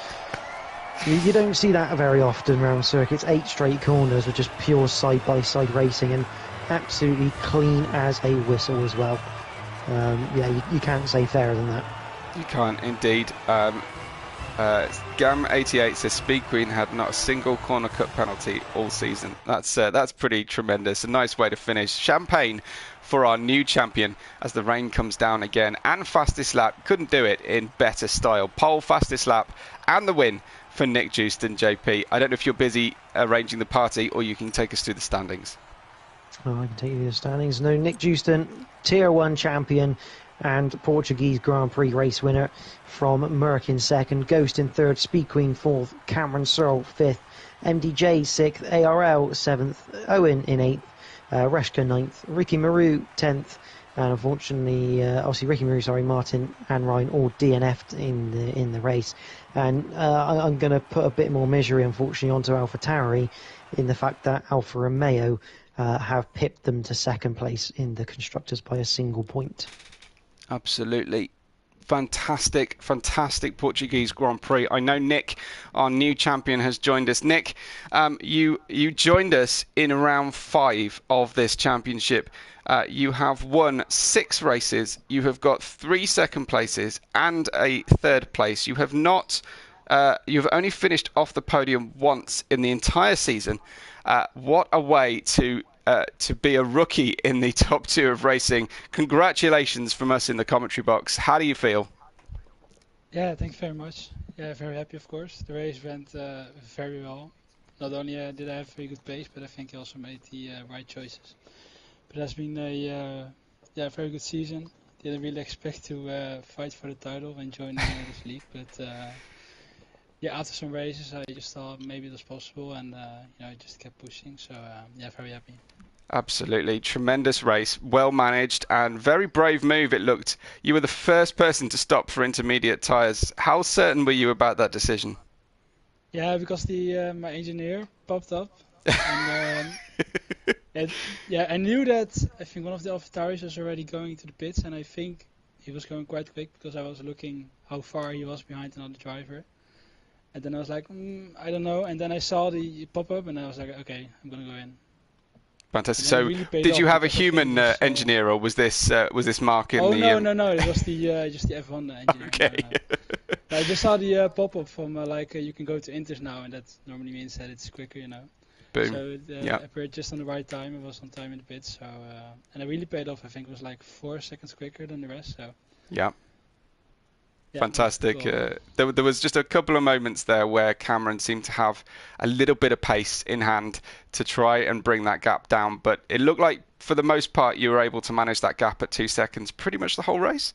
you don't see that very often around circuits. 8 straight corners with just pure side-by-side racing, and absolutely clean as a whistle as well. You can't say fairer than that. You can't indeed. Gam88 says Speed Queen had not a single corner cut penalty all season. That's pretty tremendous. A nice way to finish. Champagne for our new champion as the rain comes down again. And fastest lap, couldn't do it in better style. Pole, fastest lap, and the win for Nick Jewston. JP, I don't know if you're busy arranging the party, or you can take us through the standings. Oh, I can take you through the standings. No, Nick Jewston, Tier 1 champion and Portuguese Grand Prix race winner from Merck in 2nd, Ghost in 3rd, Speed Queen 4th, Cameron Searle 5th, MDJ 6th, ARL 7th, Owen in 8th, Reshka 9th, Ricky Maru 10th, and unfortunately, obviously Ricky Maru, Martin and Ryan all DNF'd in the race. And I'm going to put a bit more misery, unfortunately, onto AlphaTauri in the fact that Alfa Romeo have pipped them to 2nd place in the constructors by a single point. Absolutely. Fantastic Portuguese Grand Prix. I know Nick, our new champion, has joined us. Nick, you joined us in round 5 of this championship. You have won 6 races. You have got 3 second places and a 3rd place. You have not. You've only finished off the podium once in the entire season. What a way to be a rookie in the top tier of racing. Congratulations from us in the commentary box. How do you feel? Yeah, thanks very much. Yeah, very happy, of course. The race went very well. Not only did I have a very good pace, but I think I also made the right choices. But it has been a very good season. Didn't really expect to fight for the title and join this league, but after some races, I just thought maybe it was possible, and I just kept pushing. So very happy. Absolutely. Tremendous race, well managed, and very brave move it looked. You were the first person to stop for intermediate tyres. How certain were you about that decision? Yeah, because my engineer popped up. And, I knew that I think one of the AlphaTauris was already going to the pits, and I think he was going quite quick because I was looking how far he was behind another driver. And then I was like, I don't know. And then I saw the pop-up, and I was like, okay, I'm going to go in. Fantastic. So, did you have a human engineer, or was this Mark in the? No. It was just the F1 engineer. Okay. No. I just saw the pop-up from you can go to Inters now, and that normally means that it's quicker, Boom. So it appeared just on the right time. It was on time in the pits. So and it really paid off. I think it was like 4 seconds quicker than the rest. So. Yeah. Fantastic. There was just a couple of moments there where Cameron seemed to have a little bit of pace in hand to try and bring that gap down, but it looked like for the most part, you were able to manage that gap at 2 seconds pretty much the whole race?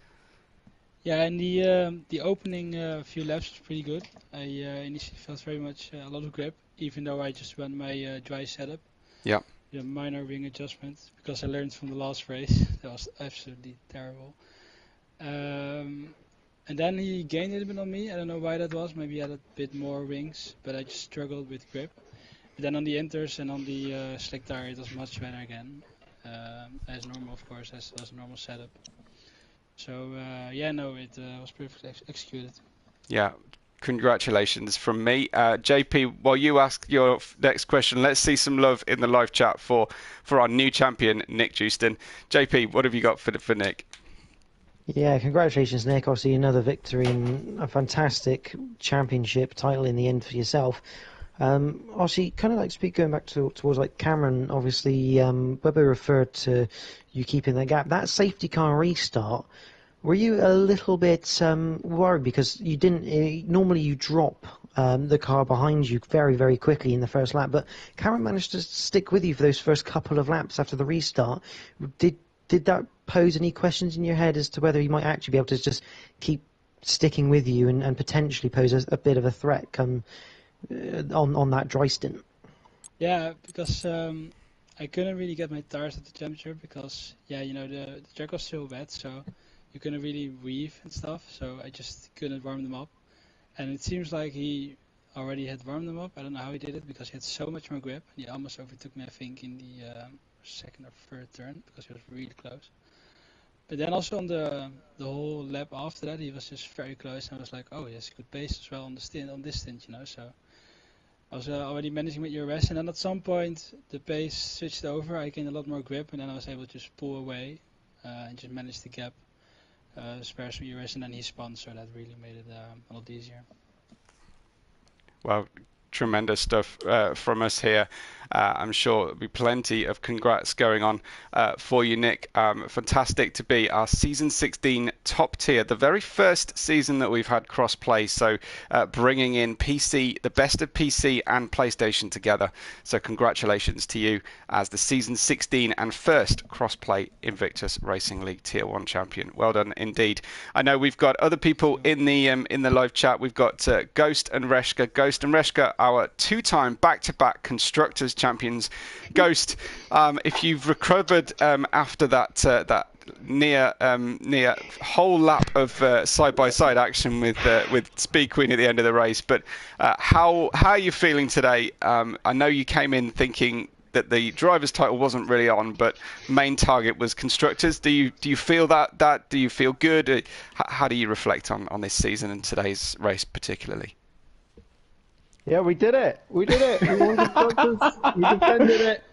Yeah, and the opening few laps was pretty good. I initially felt very much a lot of grip, even though I just ran my dry setup. Yeah. The minor wing adjustment, because I learned from the last race. That was absolutely terrible. And then he gained a little bit on me. I don't know why that was. Maybe he had a bit more wings, but I just struggled with grip. But then on the inters and on the slick tire, it was much better again. As normal, of course, as was a normal setup. So yeah, no, it was perfectly executed. Yeah, congratulations from me. JP, while you ask your next question, let's see some love in the live chat for our new champion, Nick Justin. JP, what have you got for Nick? Yeah, congratulations, Nick. Obviously, another victory and a fantastic championship title in the end for yourself. Obviously, kind of like going back towards like Cameron, obviously, Bubba referred to you keeping that gap. That safety car restart, were you a little bit worried because you didn't, normally you drop the car behind you very, very quickly in the first lap, but Cameron managed to stick with you for those first couple of laps after the restart. Did that pose any questions in your head as to whether he might actually be able to just keep sticking with you and potentially pose a bit of a threat come on that dry stint? Yeah, because I couldn't really get my tires at the temperature because, yeah, you know, the track was still wet, so you couldn't really weave and stuff, so I just couldn't warm them up. And it seems like he already had warmed them up. I don't know how he did it because he had so much more grip. He almost overtook me, I think, in the second or third turn because he was really close. But then also on the whole lap after that, he was just very close. And I was like, oh, he has good pace as well on this stint, you know. So I was already managing with ERS, and then at some point the pace switched over. I gained a lot more grip, and then I was able to just pull away and just manage the gap, spare some ERS, and then he spun, so that really made it a lot easier. Well, tremendous stuff from us here. I'm sure there'll be plenty of congrats going on for you, Nick. Fantastic to be our season 16 top tier, the very first season that we've had cross-play, so bringing in PC, the best of PC and PlayStation together. So congratulations to you as the season 16 and first cross-play Invictus Racing League Tier 1 champion. Well done indeed. I know we've got other people in the live chat. We've got Ghost and Reshka. Ghost and Reshka, our two-time back-to-back constructors champions. Ghost, if you've recovered after that near whole lap of side-by-side action with Speed Queen at the end of the race, but how are you feeling today? I know you came in thinking that the driver's title wasn't really on, but main target was constructors. Do you feel that? Do you feel good? How do you reflect on this season and today's race particularly? Yeah, we did it. We did it. We won constructors. We defended it.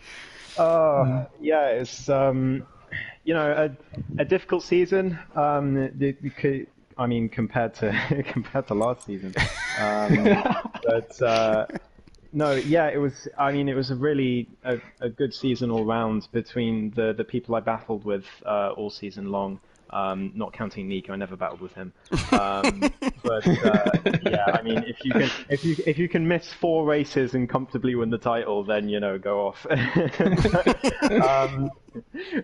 Yeah, it's you know, a difficult season. I mean, compared to last season. But no, yeah, it was. I mean, it was a really a good season all round between the people I battled with all season long. Not counting Nico, I never battled with him. But yeah, I mean, if you can miss 4 races and comfortably win the title, then you know, go off.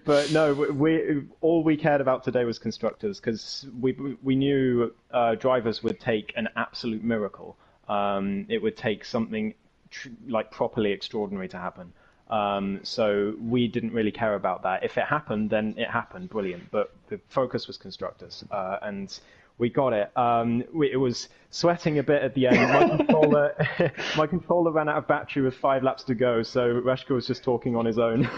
But no, all we cared about today was constructors because we knew drivers would take an absolute miracle. It would take something like properly extraordinary to happen. So we didn't really care about that. If it happened, then it happened, brilliant. But the focus was constructors, and we got it. It was sweating a bit at the end. My controller ran out of battery with 5 laps to go, so Reshka was just talking on his own.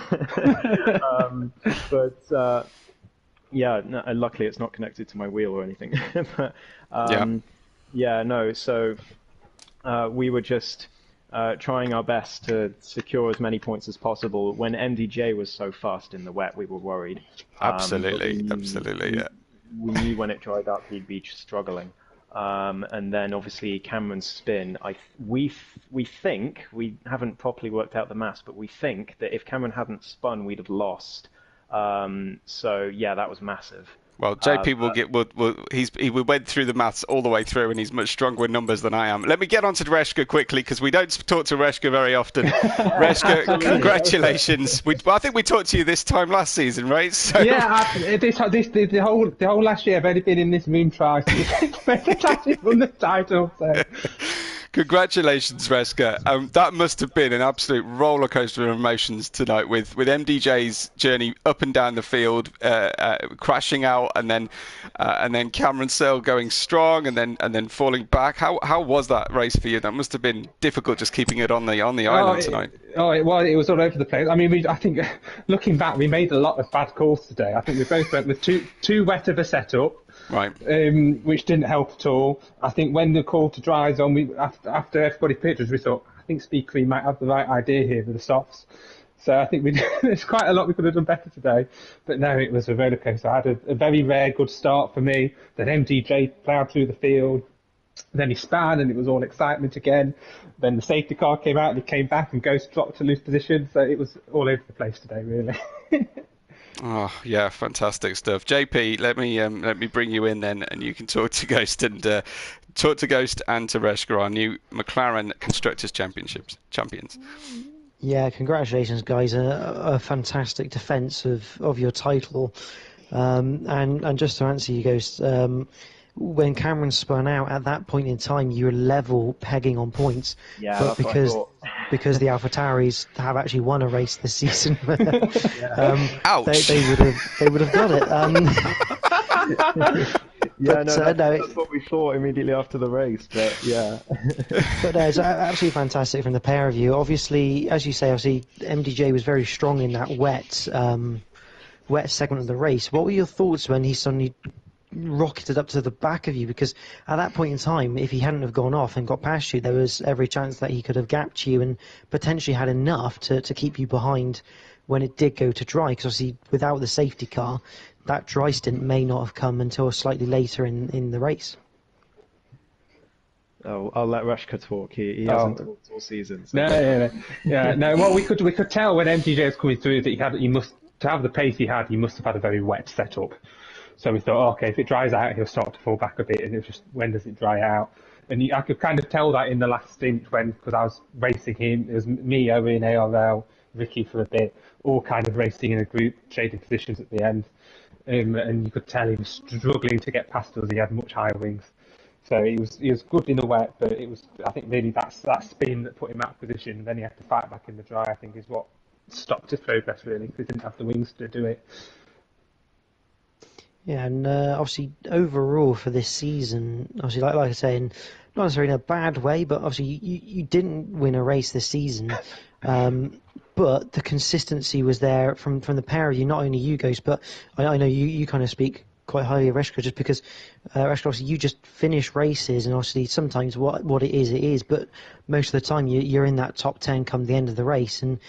But yeah, no, luckily it's not connected to my wheel or anything. But, yeah, no. So we were just trying our best to secure as many points as possible. When MDJ was so fast in the wet, we were worried. Absolutely, yeah. We knew when it dried up, he'd be struggling. And then obviously Cameron's spin. We think, we haven't properly worked out the maths, but we think that if Cameron hadn't spun, we'd have lost. So yeah, that was massive. Well, JP we went through the maths all the way through, and he's much stronger in numbers than I am. Let me get on to Reshka quickly, because we don't talk to Reshka very often. Reshka, congratulations. I think we talked to you this time last season, right? So... Yeah, the whole last year I've only been in this moon twice. To won the title. So. Congratulations, Reshka. That must have been an absolute roller coaster of emotions tonight, with MDJ's journey up and down the field, crashing out, and then Cameron Searle going strong, and then falling back. How was that race for you? That must have been difficult, just keeping it on the island tonight. It was all over the place. I mean, I think looking back, we made a lot of bad calls today. I think we both went with too wet of a setup. Right. Which didn't help at all. I think when the call to dry is on, after everybody pitched us, we thought, I think Speed Cream might have the right idea here with the softs. So I think there's quite a lot we could have done better today. But no, it was a roller coaster. I had a very rare good start for me. Then MDJ ploughed through the field. Then he span, and it was all excitement again. Then the safety car came out, and he came back, and Ghost dropped to lose position. So it was all over the place today, really. Oh yeah, fantastic stuff. JP, let me bring you in then, and you can talk to Ghost and to Reshka, our new McLaren Constructors champions. Yeah, congratulations, guys! A fantastic defence of your title, and just to answer you, Ghost. When Cameron spun out, at that point in time, you were level pegging on points. Yeah, but because the AlphaTauris have actually won a race this season, Ouch. They would have got it. That's what we thought immediately after the race. But yeah, but no, it's absolutely fantastic from the pair of you. Obviously, as you say, MDJ was very strong in that wet segment of the race. What were your thoughts when he suddenly rocketed up to the back of you? Because at that point in time, if he hadn't have gone off and got past you, there was every chance that he could have gapped you and potentially had enough to keep you behind when it did go to dry. Because obviously, without the safety car, that dry stint may not have come until slightly later in the race. Oh, I'll let Reshka talk. He hasn't talked all season. So. No. Well, we could tell when MDJ was coming through that he must, to have the pace he must have had a very wet setup. So we thought, okay, if it dries out, he'll start to fall back a bit, and it was just, when does it dry out? And I could kind of tell that in the last stint because I was racing him. It was me, Owen, ARL, Ricky for a bit, all kind of racing in a group, trading positions at the end. And you could tell he was struggling to get past us. He had much higher wings. So he was good in the wet, but I think really that spin that put him out of position, and then he had to fight back in the dry, I think is what stopped his progress really, because he didn't have the wings to do it. Yeah, and obviously overall for this season, obviously like I say, not necessarily in a bad way, but obviously you didn't win a race this season, but the consistency was there from the pair of you, not only you guys, but I know you kind of speak quite highly of Reshka, just because Reshka, obviously you just finish races, and obviously sometimes what it is, but most of the time you're in that top 10 come the end of the race, and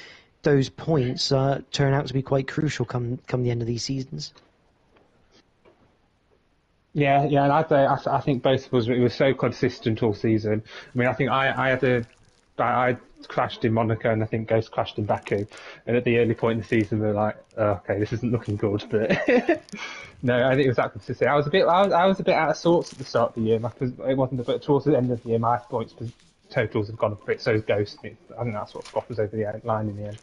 those points turn out to be quite crucial come the end of these seasons. Yeah, and I think both of us, it was so consistent all season. I mean, I think I crashed in Monaco, and I think Ghost crashed in Baku. And at the early point in the season, we were like, okay, this isn't looking good. But no, I think it was that consistent. I was a bit out of sorts at the start of the year. It wasn't, but towards the end of the year, my points totals have gone up a bit. So has Ghost. I think that's what got us over the line in the end.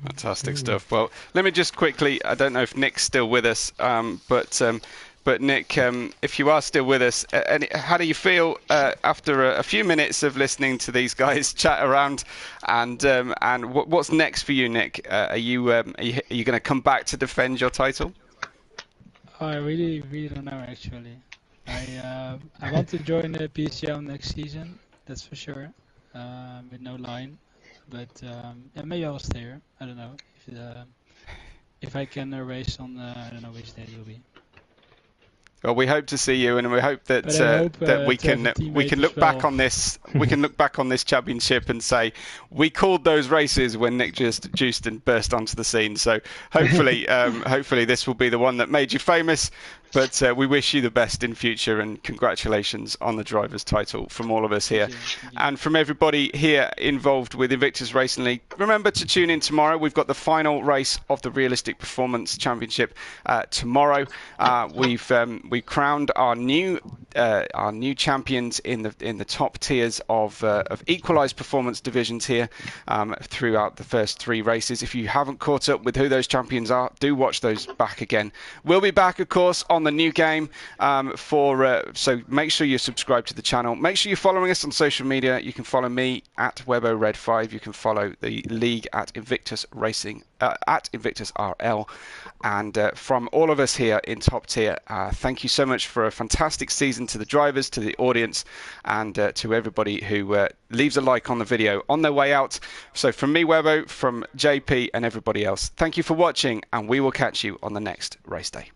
Fantastic stuff. Well, let me just quickly, I don't know if Nick's still with us, but Nick, if you are still with us, how do you feel after a few minutes of listening to these guys chat around? And what's next for you, Nick? Are you going to come back to defend your title? I really don't know actually. I want to join the PCL next season. That's for sure. With no line, but maybe I'll stay here. I don't know if I can race on. I don't know which day it will be. Well, we hope to see you, and we hope that that we can look back on this. We can look back on this championship and say we called those races when Nick Justin burst onto the scene. So hopefully, hopefully this will be the one that made you famous. But we wish you the best in future, and congratulations on the driver's title from all of us here. Thank you. And from everybody here involved with Invictus Racing League. Remember to tune in tomorrow. We've got the final race of the Realistic Performance Championship tomorrow. We've crowned our new champions in the top tiers of equalised performance divisions here throughout the first 3 races. If you haven't caught up with who those champions are, do watch those back again. We'll be back, of course, on the new game so make sure you're subscribed to the channel. Make sure you're following us on social media. You can follow me at WebORed5. You can follow the league at Invictus Racing at Invictus RL. And from all of us here in Top Tier, thank you so much for a fantastic season, to the drivers, to the audience, and to everybody who leaves a like on the video on their way out. So from me, Webbo, from JP and everybody else, thank you for watching, and we will catch you on the next race day.